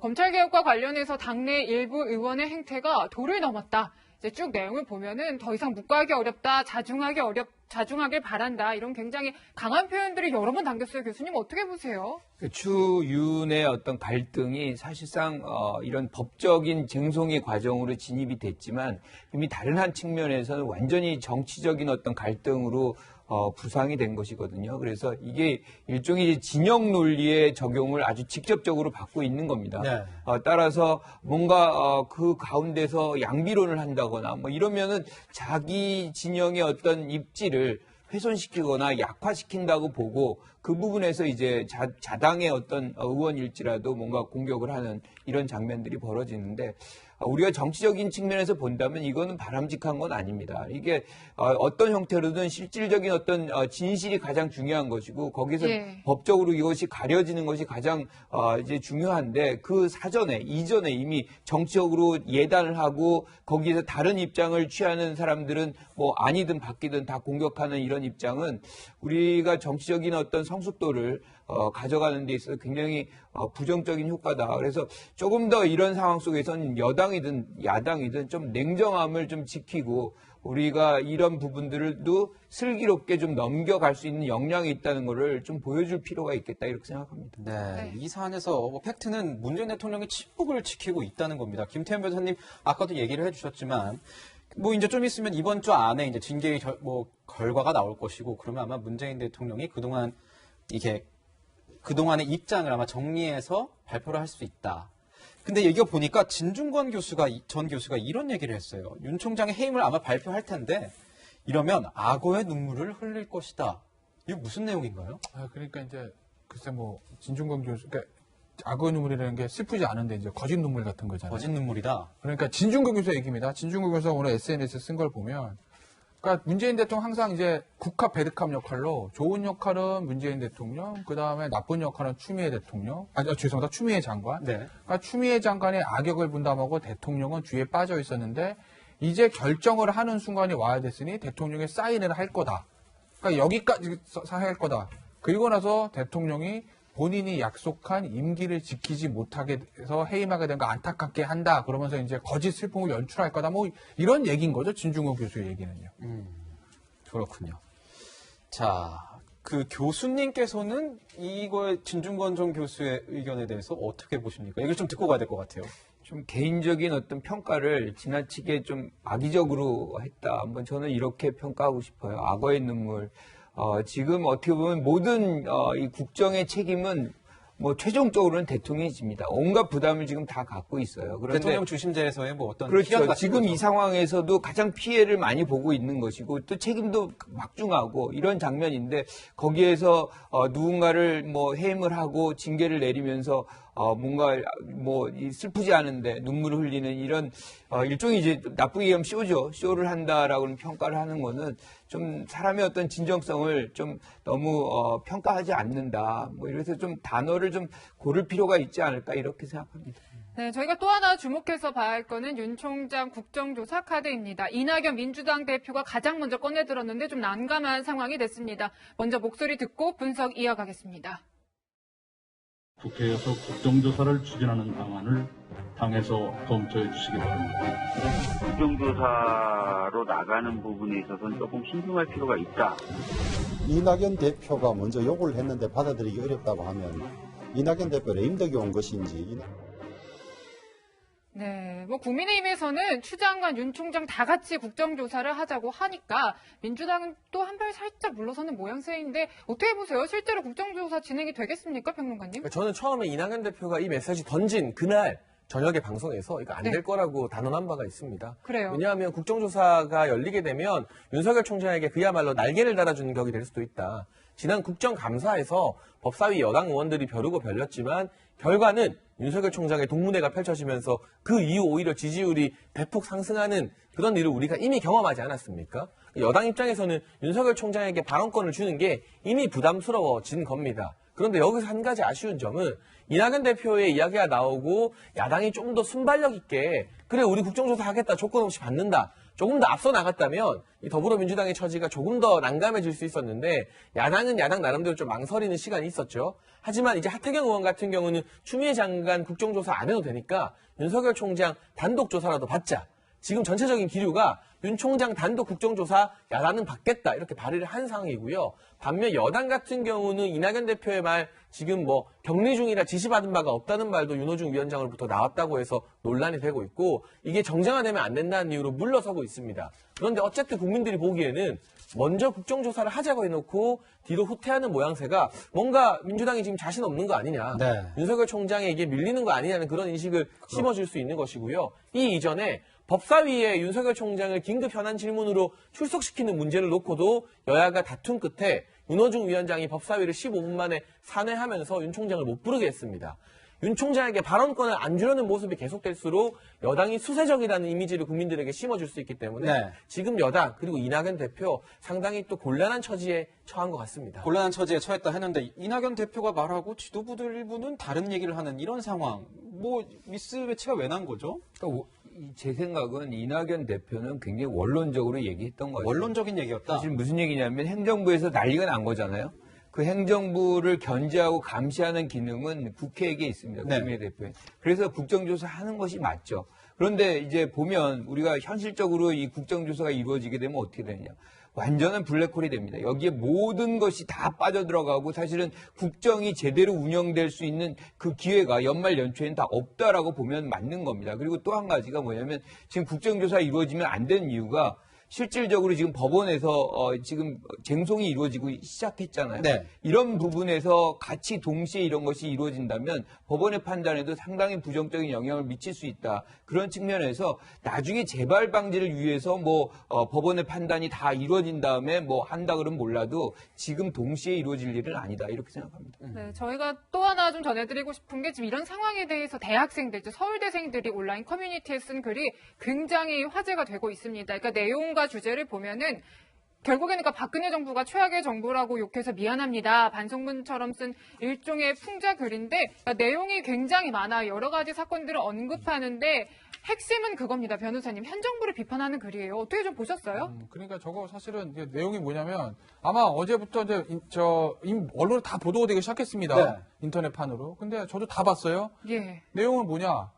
검찰개혁과 관련해서 당내 일부 의원의 행태가 도를 넘었다. 이제 쭉 내용을 보면은 더 이상 묵과하기 어렵다, 자중하길 바란다 이런 굉장히 강한 표현들이 여러 번 담겼어요. 교수님 어떻게 보세요? 추윤의 어떤 갈등이 사실상 이런 법적인 쟁송의 과정으로 진입이 됐지만 이미 다른 한 측면에서는 완전히 정치적인 어떤 갈등으로 부상이 된 것이거든요. 그래서 이게 일종의 진영 논리의 적용을 아주 직접적으로 받고 있는 겁니다. 네. 따라서 뭔가 그 가운데서 양비론을 한다거나 뭐 이러면은 자기 진영의 어떤 입지를 훼손시키거나 약화시킨다고 보고 그 부분에서 이제 자당의 어떤 의원일지라도 뭔가 공격을 하는 이런 장면들이 벌어지는데 우리가 정치적인 측면에서 본다면 이거는 바람직한 건 아닙니다. 이게 어떤 형태로든 실질적인 어떤 진실이 가장 중요한 것이고 거기서 법적으로 이것이 가려지는 것이 가장 이제 중요한데 그 이전에 이미 정치적으로 예단을 하고 거기에서 다른 입장을 취하는 사람들은 뭐 아니든 바뀌든 다 공격하는 이런 입장은 우리가 정치적인 어떤 성숙도를 가져가는 데 있어서 굉장히 부정적인 효과다. 그래서 조금 더 이런 상황 속에서는 여당이든 야당이든 좀 냉정함을 좀 지키고 우리가 이런 부분들도 슬기롭게 좀 넘겨갈 수 있는 역량이 있다는 것을 좀 보여줄 필요가 있겠다 이렇게 생각합니다. 네, 이 사안에서 팩트는 문재인 대통령의 친북을 지키고 있다는 겁니다. 김태현 변호사님 아까도 얘기를 해주셨지만 뭐 이제 좀 있으면 이번 주 안에 이제 징계의 결과가 나올 것이고 그러면 아마 문재인 대통령이 그동안의 입장을 아마 정리해서 발표를 할 수 있다. 근데 이거 보니까 진중권 전 교수가 이런 얘기를 했어요. 윤 총장의 해임을 아마 발표할 텐데 이러면 악어의 눈물을 흘릴 것이다. 이거 무슨 내용인가요? 그러니까 이제 글쎄 뭐 진중권 교수, 그러니까 악어의 눈물이라는 게 슬프지 않은데 이제 거짓 눈물 같은 거잖아요. 거짓 눈물이다. 그러니까 진중권 교수 얘기입니다. 진중권 교수가 오늘 SNS에 쓴 걸 보면, 그러니까 문재인 대통령 항상 이제 국합 배드캅 역할로 좋은 역할은 문재인 대통령, 그 다음에 나쁜 역할은 추미애 대통령, 죄송합니다. 추미애 장관. 네. 그러니까 추미애 장관의 악역을 분담하고 대통령은 뒤에 빠져 있었는데 이제 결정을 하는 순간이 와야 됐으니 대통령의 사인을 할 거다. 그러니까 여기까지 할 거다. 그리고 나서 대통령이 본인이 약속한 임기를 지키지 못하게 해서 해임하게 된 거 안타깝게 한다. 그러면서 이제 거짓 슬픔을 연출할 거다. 뭐 이런 얘기인 거죠. 진중권 교수의 얘기는요. 그렇군요. 자, 그 교수님께서는 이거 진중권 전 교수의 의견에 대해서 어떻게 보십니까? 이걸 좀 듣고 가야 될 것 같아요. 좀 개인적인 어떤 평가를 지나치게 좀 악의적으로 했다. 한번 저는 이렇게 평가하고 싶어요. 악어의 눈물. 지금 어떻게 보면 모든 이 국정의 책임은 뭐 최종적으로는 대통령이 집니다. 온갖 부담을 지금 다 갖고 있어요. 그런데 대통령 주심제에서의 뭐 어떤 그렇죠. 지금 이 상황에서도 가장 피해를 많이 보고 있는 것이고 또 책임도 막중하고 이런 장면인데 거기에서 누군가를 뭐 해임을 하고 징계를 내리면서 뭔가 뭐 슬프지 않은데 눈물을 흘리는 이런 일종의 이제 나쁘게 얘기하면 쇼죠. 쇼를 한다라고는 평가를 하는 거는 좀 사람의 어떤 진정성을 좀 너무 평가하지 않는다. 뭐 이래서 좀 단어를 좀 고를 필요가 있지 않을까 이렇게 생각합니다. 네, 저희가 또 하나 주목해서 봐야 할 거는 윤 총장 국정조사 카드입니다. 이낙연 민주당 대표가 가장 먼저 꺼내들었는데 좀 난감한 상황이 됐습니다. 먼저 목소리 듣고 분석 이어가겠습니다. 국회에서 국정조사를 추진하는 방안을 당에서 검토해 주시기 바랍니다. 국정조사로 나가는 부분에 있어서는 조금 신중할 필요가 있다. 이낙연 대표가 먼저 요구를 했는데 받아들이기 어렵다고 하면 이낙연 대표 레임덕이 온 것인지. 네, 뭐 국민의힘에서는 추 장관, 윤 총장 다 같이 국정조사를 하자고 하니까 민주당은 또 한 발 살짝 물러서는 모양새인데 어떻게 보세요? 실제로 국정조사 진행이 되겠습니까, 평론가님? 저는 처음에 이낙연 대표가 이 메시지 던진 그날 저녁에 방송에서 이거 안 될 네. 거라고 단언한 바가 있습니다. 그래요. 왜냐하면 국정조사가 열리게 되면 윤석열 총장에게 그야말로 날개를 달아주는 격이 될 수도 있다. 지난 국정감사에서 법사위 여당 의원들이 벼르고 별렸지만 결과는 윤석열 총장의 동문회가 펼쳐지면서 그 이후 오히려 지지율이 대폭 상승하는 그런 일을 우리가 이미 경험하지 않았습니까? 여당 입장에서는 윤석열 총장에게 발언권을 주는 게 이미 부담스러워진 겁니다. 그런데 여기서 한 가지 아쉬운 점은 이낙연 대표의 이야기가 나오고 야당이 좀 더 순발력 있게 그래 우리 국정조사 하겠다 조건 없이 받는다. 조금 더 앞서 나갔다면 이 더불어민주당의 처지가 조금 더 난감해질 수 있었는데 야당은 야당 나름대로 좀 망설이는 시간이 있었죠. 하지만 이제 하태경 의원 같은 경우는 추미애 장관 국정조사 안 해도 되니까 윤석열 총장 단독 조사라도 받자. 지금 전체적인 기류가 윤 총장 단독 국정조사 야당은 받겠다 이렇게 발의를 한 상황이고요. 반면 여당 같은 경우는 이낙연 대표의 말 지금 뭐 격리 중이라 지시받은 바가 없다는 말도 윤호중 위원장으로부터 나왔다고 해서 논란이 되고 있고 이게 정쟁화되면 안 된다는 이유로 물러서고 있습니다. 그런데 어쨌든 국민들이 보기에는 먼저 국정조사를 하자고 해놓고 뒤로 후퇴하는 모양새가 뭔가 민주당이 지금 자신 없는 거 아니냐. 네. 윤석열 총장에게 밀리는 거 아니냐는 그런 인식을 심어줄 수 있는 것이고요. 이 이전에 법사위에 윤석열 총장을 긴급 현안 질문으로 출석시키는 문제를 놓고도 여야가 다툰 끝에 윤호중 위원장이 법사위를 15분 만에 산회하면서 윤 총장을 못 부르게 했습니다. 윤 총장에게 발언권을 안 주려는 모습이 계속될수록 여당이 수세적이라는 이미지를 국민들에게 심어줄 수 있기 때문에 네. 지금 여당 그리고 이낙연 대표 상당히 또 곤란한 처지에 처한 것 같습니다. 곤란한 처지에 처했다 했는데 이낙연 대표가 말하고 지도부들 일부는 다른 얘기를 하는 이런 상황. 뭐 미스매치가 왜 난 거죠? 그러니까 제 생각은 이낙연 대표는 굉장히 원론적으로 얘기했던 거예요. 원론적인 얘기였다. 사실 무슨 얘기냐면 행정부에서 난리가 난 거잖아요. 그 행정부를 견제하고 감시하는 기능은 국회에게 있습니다. 네. 추미애 대표에. 그래서 국정조사 하는 것이 맞죠. 그런데 이제 보면 우리가 현실적으로 이 국정조사가 이루어지게 되면 어떻게 되느냐. 완전한 블랙홀이 됩니다. 여기에 모든 것이 다 빠져들어가고 사실은 국정이 제대로 운영될 수 있는 그 기회가 연말 연초에는 다 없다라고 보면 맞는 겁니다. 그리고 또 한 가지가 뭐냐면 지금 국정조사 이루어지면 안 되는 이유가 실질적으로 지금 법원에서 지금 쟁송이 이루어지고 시작했잖아요. 네. 이런 부분에서 같이 동시에 이런 것이 이루어진다면 법원의 판단에도 상당히 부정적인 영향을 미칠 수 있다. 그런 측면에서 나중에 재발 방지를 위해서 법원의 판단이 다 이루어진 다음에 한다 그러면 몰라도 지금 동시에 이루어질 일은 아니다. 이렇게 생각합니다. 네, 저희가 또 하나 좀 전해드리고 싶은 게 지금 이런 상황에 대해서 대학생들, 서울대생들이 온라인 커뮤니티에 쓴 글이 굉장히 화제가 되고 있습니다. 그러니까 내용과 주제를 보면은 결국에는 그러니까 박근혜 정부가 최악의 정부라고 욕해서 미안합니다. 반성문처럼 쓴 일종의 풍자 글인데 그러니까 내용이 굉장히 많아요. 여러 가지 사건들을 언급하는데 핵심은 그겁니다. 변호사님. 현 정부를 비판하는 글이에요. 어떻게 좀 보셨어요? 그러니까 저거 사실은 이게 내용이 뭐냐면 아마 어제부터 이제 언론에 다 보도가 되기 시작했습니다. 네. 인터넷판으로. 근데 저도 다 봤어요. 예. 내용은 뭐냐.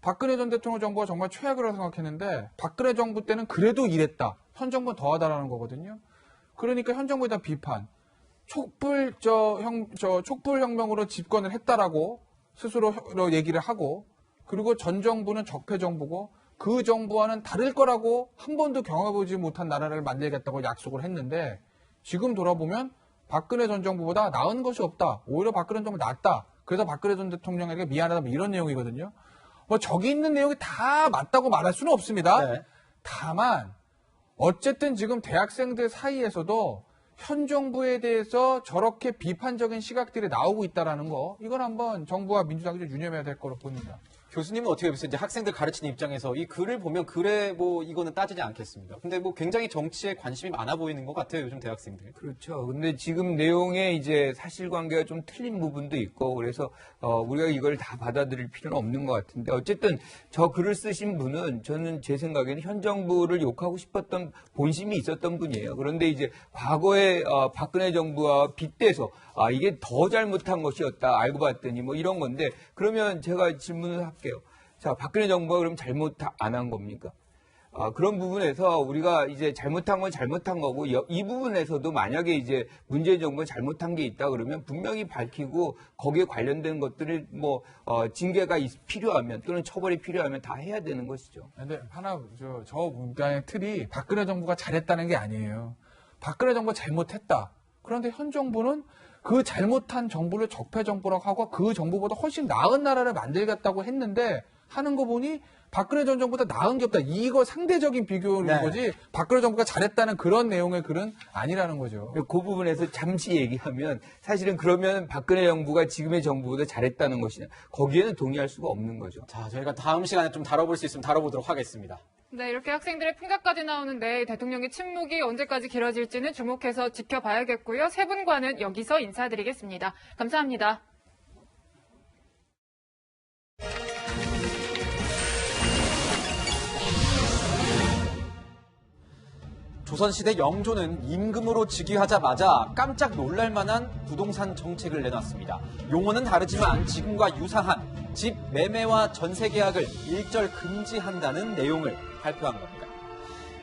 박근혜 전 대통령 정부가 정말 최악이라고 생각했는데 박근혜 정부 때는 그래도 이랬다. 현 정부는 더하다라는 거거든요. 그러니까 현 정부에 대한 비판. 촛불혁명으로 집권을 했다라고 스스로 얘기를 하고 그리고 전 정부는 적폐 정부고 그 정부와는 다를 거라고 한 번도 경험해보지 못한 나라를 만들겠다고 약속을 했는데 지금 돌아보면 박근혜 전 정부보다 나은 것이 없다. 오히려 박근혜 정부 낫다. 그래서 박근혜 전 대통령에게 미안하다. 이런 내용이거든요. 저기 있는 내용이 다 맞다고 말할 수는 없습니다. 네. 다만 어쨌든 지금 대학생들 사이에서도 현 정부에 대해서 저렇게 비판적인 시각들이 나오고 있다는 거 이건 한번 정부와 민주당이 좀 유념해야 될 거로 보입니다. 교수님은 어떻게 보세요? 이제 학생들 가르치는 입장에서 이 글을 보면 그래 이거는 따지지 않겠습니다. 근데 굉장히 정치에 관심이 많아 보이는 것 같아요. 요즘 대학생들. 그렇죠. 근데 지금 내용에 이제 사실관계가 좀 틀린 부분도 있고 그래서 우리가 이걸 다 받아들일 필요는 없는 것 같은데 어쨌든 저 글을 쓰신 분은 저는 제 생각에는 현 정부를 욕하고 싶었던 본심이 있었던 분이에요. 그런데 이제 과거에 박근혜 정부와 빗대서 이게 더 잘못한 것이었다 알고 봤더니 이런 건데 그러면 제가 질문을 할게요. 자, 박근혜 정부가 그럼 잘못 안 한 겁니까? 그런 부분에서 우리가 이제 잘못한 건 잘못한 거고 이 부분에서도 만약에 이제 문재인 정부가 잘못한 게 있다 그러면 분명히 밝히고 거기에 관련된 것들을 징계가 필요하면 또는 처벌이 필요하면 다 해야 되는 것이죠. 근데 하나 저 문장의 틀이 박근혜 정부가 잘했다는 게 아니에요. 박근혜 정부가 잘못했다. 그런데 현 정부는 그 잘못한 정부를 적폐 정부라고 하고 그 정부보다 훨씬 나은 나라를 만들겠다고 했는데 하는 거 보니 박근혜 전 정부보다 나은 게 없다. 이거 상대적인 비교인 네. 거지 박근혜 정부가 잘했다는 그런 내용의 글은 아니라는 거죠. 그 부분에서 잠시 얘기하면 사실은 그러면 박근혜 정부가 지금의 정부보다 잘했다는 것이냐. 거기에는 동의할 수가 없는 거죠. 자, 저희가 다음 시간에 좀 다뤄볼 수 있으면 다뤄보도록 하겠습니다. 네, 이렇게 학생들의 풍자까지 나오는데 대통령의 침묵이 언제까지 길어질지는 주목해서 지켜봐야겠고요. 세 분과는 여기서 인사드리겠습니다. 감사합니다. 조선시대 영조는 임금으로 즉위하자마자 깜짝 놀랄 만한 부동산 정책을 내놨습니다. 용어는 다르지만 지금과 유사한 집 매매와 전세 계약을 일절 금지한다는 내용을 발표한 겁니다.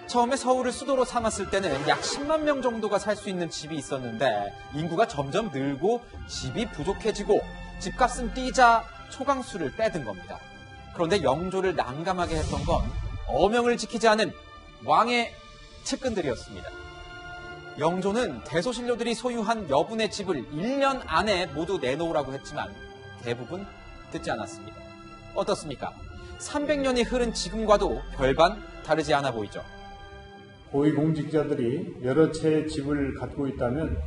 처음에 서울을 수도로 삼았을 때는 약 10만 명 정도가 살 수 있는 집이 있었는데 인구가 점점 늘고 집이 부족해지고 집값은 뛰자 초강수를 빼든 겁니다. 그런데 영조를 난감하게 했던 건 어명을 지키지 않은 왕의 측근들이었습니다. 영조는 대소신료들이 소유한 여분의 집을 1년 안에 모두 내놓으라고 했지만 대부분 듣지 않았습니다. 어떻습니까? 300년이 흐른 지금과도 별반 다르지 않아 보이죠. 고위공직자들이 여러 채의 집을 갖고 있다면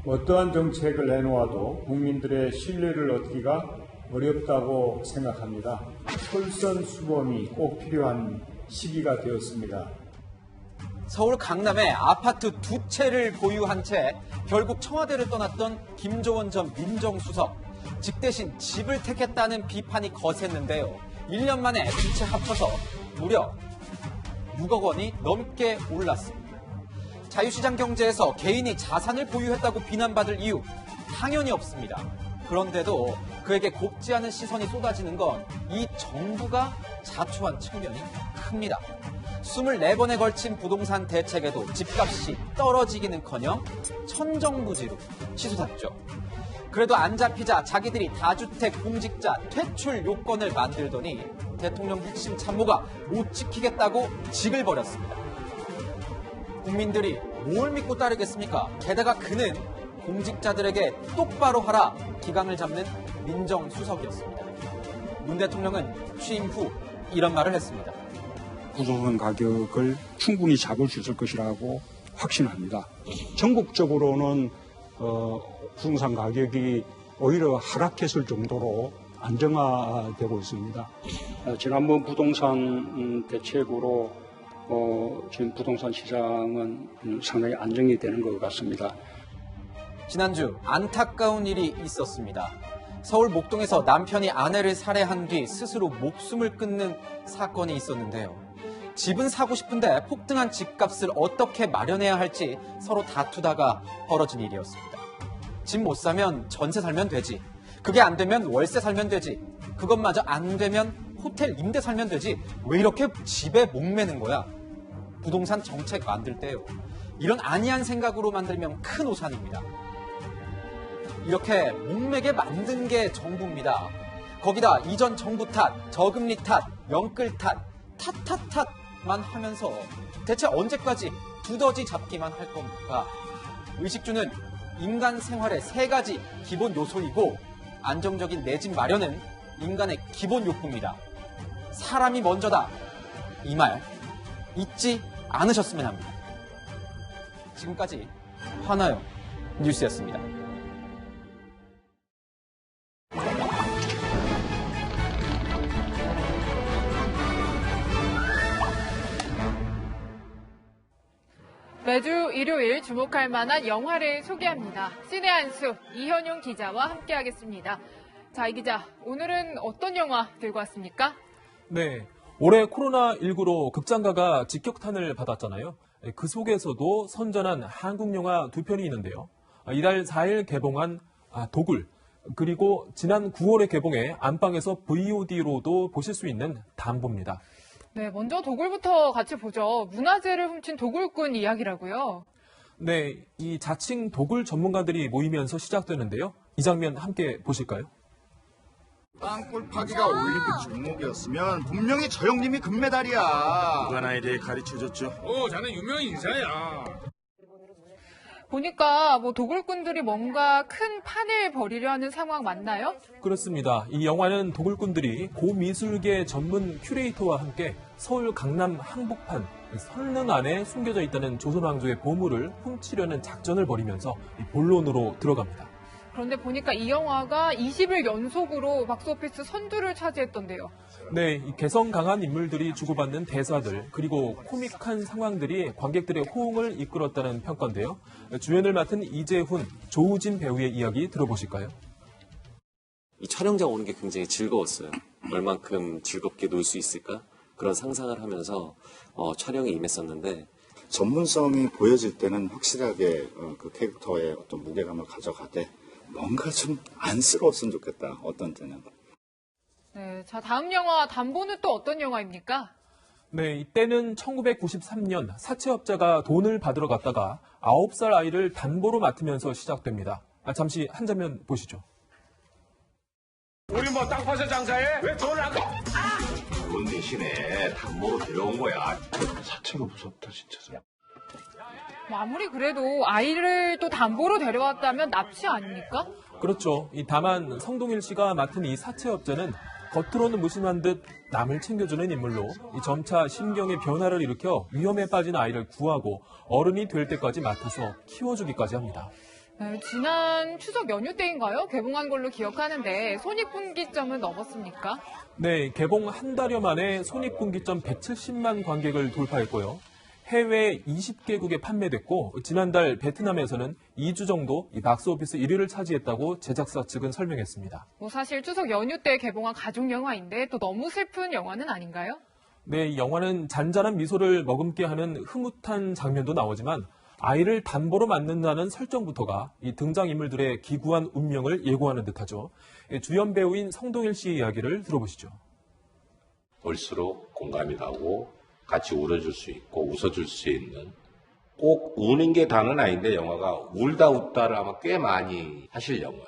어떠한 정책을 내놓아도 국민들의 신뢰를 얻기가 어렵다고 생각합니다. 솔선수범이 꼭 필요한 시기가 되었습니다. 서울 강남에 아파트 2채를 보유한 채 결국 청와대를 떠났던 김조원 전 민정수석. 직 대신 집을 택했다는 비판이 거셌는데요. 1년 만에 두 채 합쳐서 무려 6억 원이 넘게 올랐습니다. 자유시장 경제에서 개인이 자산을 보유했다고 비난받을 이유 당연히 없습니다. 그런데도 그에게 곱지 않은 시선이 쏟아지는 건 이 정부가 자초한 측면이 큽니다. 24번에 걸친 부동산 대책에도 집값이 떨어지기는커녕 천정부지로 치솟았죠. 그래도 안 잡히자 자기들이 다주택 공직자 퇴출 요건을 만들더니 대통령 핵심 참모가 못 지키겠다고 직을 벌였습니다. 국민들이 뭘 믿고 따르겠습니까? 게다가 그는 공직자들에게 똑바로 하라 기강을 잡는 민정수석이었습니다. 문 대통령은 취임 후 이런 말을 했습니다. 부동산 가격을 충분히 잡을 수 있을 것이라고 확신합니다. 전국적으로는 부동산 가격이 오히려 하락했을 정도로 안정화되고 있습니다. 지난번 부동산 대책으로 지금 부동산 시장은 상당히 안정이 되는 것 같습니다. 지난주 안타까운 일이 있었습니다. 서울 목동에서 남편이 아내를 살해한 뒤 스스로 목숨을 끊는 사건이 있었는데요. 집은 사고 싶은데 폭등한 집값을 어떻게 마련해야 할지 서로 다투다가 벌어진 일이었습니다. 집 못 사면 전세 살면 되지. 그게 안 되면 월세 살면 되지. 그것마저 안 되면 호텔 임대 살면 되지. 왜 이렇게 집에 목매는 거야? 부동산 정책 만들 때요. 이런 안이한 생각으로 만들면 큰 오산입니다. 이렇게 목매게 만든 게 정부입니다. 거기다 이전 정부 탓, 저금리 탓, 영끌 탓, 탓만 하면서 대체 언제까지 두더지 잡기만 할 겁니까? 의식주는 인간 생활의 3가지 기본 요소이고 안정적인 내 집 마련은 인간의 기본 욕구입니다. 사람이 먼저다. 이 말 잊지 않으셨으면 합니다. 지금까지 하나요 뉴스였습니다. 매주 일요일 주목할 만한 영화를 소개합니다. 신의 한수 이현용 기자와 함께하겠습니다. 자, 이 기자, 오늘은 어떤 영화 들고 왔습니까? 네, 올해 코로나19로 극장가가 직격탄을 받았잖아요. 그 속에서도 선전한 한국 영화 2편이 있는데요. 이달 4일 개봉한 도굴, 그리고 지난 9월에 개봉해 안방에서 VOD로도 보실 수 있는 담보입니다. 네, 먼저 도굴부터 같이 보죠. 문화재를 훔친 도굴꾼 이야기라고요. 네, 이 자칭 도굴 전문가들이 모이면서 시작되는데요. 이 장면 함께 보실까요? 땅굴 파기가 올림픽 종목이었으면 분명히 저 형님이 금메달이야. 누가 나에 대해 가르쳐줬죠? 자네 유명 인사야. 보니까 도굴꾼들이 뭔가 큰 판을 벌이려 하는 상황 맞나요? 그렇습니다. 이 영화는 도굴꾼들이 고미술계 전문 큐레이터와 함께 서울 강남 한복판 성능 안에 숨겨져 있다는 조선왕조의 보물을 훔치려는 작전을 벌이면서 본론으로 들어갑니다. 그런데 보니까 이 영화가 20일 연속으로 박스오피스 선두를 차지했던데요. 네, 이 개성 강한 인물들이 주고받는 대사들 그리고 코믹한 상황들이 관객들의 호응을 이끌었다는 평가인데요. 주연을 맡은 이재훈, 조우진 배우의 이야기 들어보실까요? 이 촬영장 오는 게 굉장히 즐거웠어요. 얼만큼 즐겁게 놀 수 있을까? 그런 상상을 하면서 촬영에 임했었는데 전문성이 보여질 때는 확실하게 그 캐릭터의 어떤 무게감을 가져가되 뭔가 좀 안쓰러웠으면 좋겠다. 어떤 때는. 네, 자 다음 영화 담보는 또 어떤 영화입니까? 네, 이때는 1993년 사채업자가 돈을 받으러 갔다가 9살 아이를 담보로 맡으면서 시작됩니다. 잠시 한 장면 보시죠. 우리 땅 파서 장사해? 왜 돈을 안 가? 돈 대신에 담보로 데려온 거야. 사채가 무섭다 진짜. 아무리 그래도 아이를 또 담보로 데려왔다면 납치 아닙니까? 그렇죠. 다만 성동일 씨가 맡은 이 사채업자는 겉으로는 무심한 듯 남을 챙겨주는 인물로 점차 심경의 변화를 일으켜 위험에 빠진 아이를 구하고 어른이 될 때까지 맡아서 키워주기까지 합니다. 네, 지난 추석 연휴 때인가요? 개봉한 걸로 기억하는데 손익분기점은 넘었습니까? 네, 개봉 한 달여 만에 손익분기점 170만 관객을 돌파했고요. 해외 20개국에 판매됐고 지난달 베트남에서는 2주 정도 이 박스오피스 1위를 차지했다고 제작사 측은 설명했습니다. 사실 추석 연휴 때 개봉한 가족 영화인데 또 너무 슬픈 영화는 아닌가요? 네, 이 영화는 잔잔한 미소를 머금게 하는 흐뭇한 장면도 나오지만 아이를 담보로 맡는다는 설정부터가 이 등장인물들의 기구한 운명을 예고하는 듯하죠. 주연 배우인 성동일 씨의 이야기를 들어보시죠. 볼수록 공감이 가고 같이 울어줄 수 있고 웃어줄 수 있는 꼭 우는 게 다는 아닌데 영화가 울다 웃다를 아마 꽤 많이 하실 영화예요.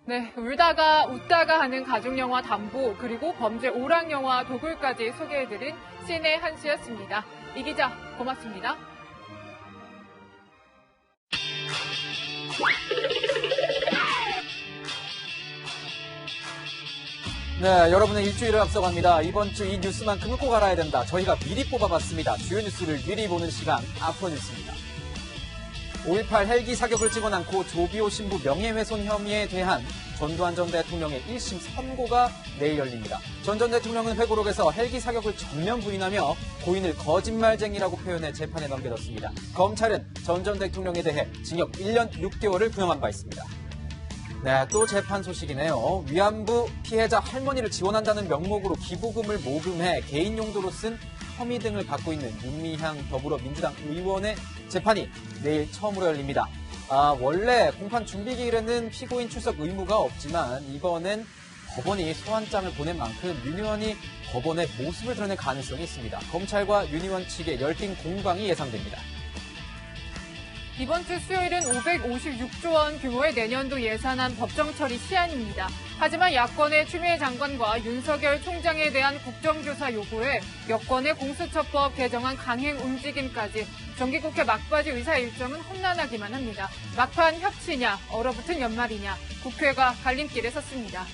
네, 울다가 웃다가 하는 가족영화 담보 그리고 범죄 오락영화 도굴까지 소개해드린 신의 한시였습니다. 이 기자 고맙습니다. 네, 여러분의 일주일을 앞서갑니다. 이번 주 이 뉴스만큼은 꼭 알아야 된다. 저희가 미리 뽑아봤습니다. 주요 뉴스를 미리 보는 시간 아프로 뉴스입니다. 5.18 헬기 사격을 찍어난 고 조비오 신부 명예훼손 혐의에 대한 전두환 전 대통령의 1심 선고가 내일 열립니다. 전 전 대통령은 회고록에서 헬기 사격을 전면 부인하며 고인을 거짓말쟁이라고 표현해 재판에 넘겨졌습니다. 검찰은 전 전 대통령에 대해 징역 1년 6개월을 구형한 바 있습니다. 네, 또 재판 소식이네요. 위안부 피해자 할머니를 지원한다는 명목으로 기부금을 모금해 개인 용도로 쓴 혐의 등을 받고 있는 윤미향 더불어민주당 의원의 재판이 내일 처음으로 열립니다. 원래 공판 준비 기일에는 피고인 출석 의무가 없지만 이번엔 법원이 소환장을 보낸 만큼 윤 의원이 법원의 모습을 드러낼 가능성이 있습니다. 검찰과 윤 의원 측의 열띤 공방이 예상됩니다. 이번 주 수요일은 556조 원 규모의 내년도 예산안 법정 처리 시한입니다. 하지만 야권의 추미애 장관과 윤석열 총장에 대한 국정조사 요구에 여권의 공수처법 개정안 강행 움직임까지 정기국회 막바지 의사 일정은 험난하기만 합니다. 막판 협치냐, 얼어붙은 연말이냐, 국회가 갈림길에 섰습니다.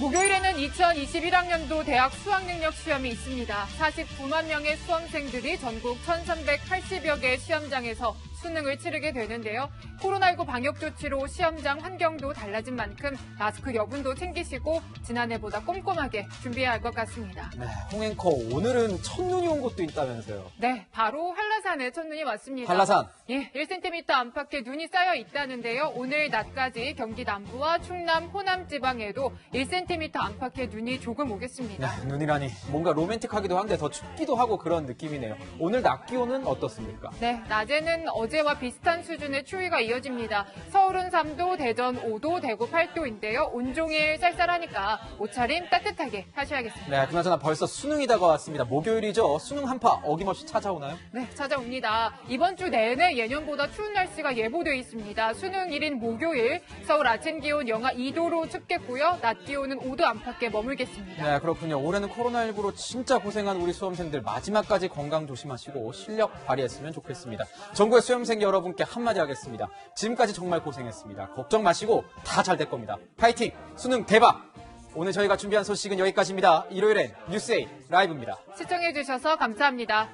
목요일에는 2021학년도 대학 수학능력 시험이 있습니다. 49만 명의 수험생들이 전국 1,380여 개의 시험장에서 수능을 치르게 되는데요. 코로나19 방역 조치로 시험장 환경도 달라진 만큼 마스크 여분도 챙기시고 지난해보다 꼼꼼하게 준비해야 할 것 같습니다. 네, 홍앵커 오늘은 첫눈이 온 곳도 있다면서요. 네, 바로 한라산에 첫눈이 왔습니다. 한라산. 예, 1cm 안팎의 눈이 쌓여 있다는데요. 오늘 낮까지 경기 남부와 충남, 호남 지방에도 1cm 안팎의 눈이 조금 오겠습니다. 네, 눈이라니 뭔가 로맨틱하기도 한데 더 춥기도 하고 그런 느낌이네요. 오늘 낮 기온은 어떻습니까? 네, 낮에는 어제와 비슷한 수준의 추위가 이어집니다. 서울은 3도, 대전 5도, 대구 8도인데요. 온종일 쌀쌀하니까 옷차림 따뜻하게 하셔야겠습니다. 네, 그나저나 벌써 수능이 다가왔습니다. 목요일이죠. 수능 한파 어김없이 찾아오나요? 네, 찾아옵니다. 이번 주 내내 예년보다 추운 날씨가 예보되어 있습니다. 수능일인 목요일 서울 아침 기온 영하 2도로 춥겠고요. 낮 기온은 5도 안팎에 머물겠습니다. 네, 그렇군요. 올해는 코로나19로 진짜 고생한 우리 수험생들 마지막까지 건강 조심하시고 실력 발휘했으면 좋겠습니다. 전국의 수험 수험생 여러분께 한마디 하겠습니다. 지금까지 정말 고생했습니다. 걱정 마시고 다 잘 될 겁니다. 파이팅! 수능 대박! 오늘 저희가 준비한 소식은 여기까지입니다. 일요일엔 뉴스에이 라이브입니다. 시청해주셔서 감사합니다.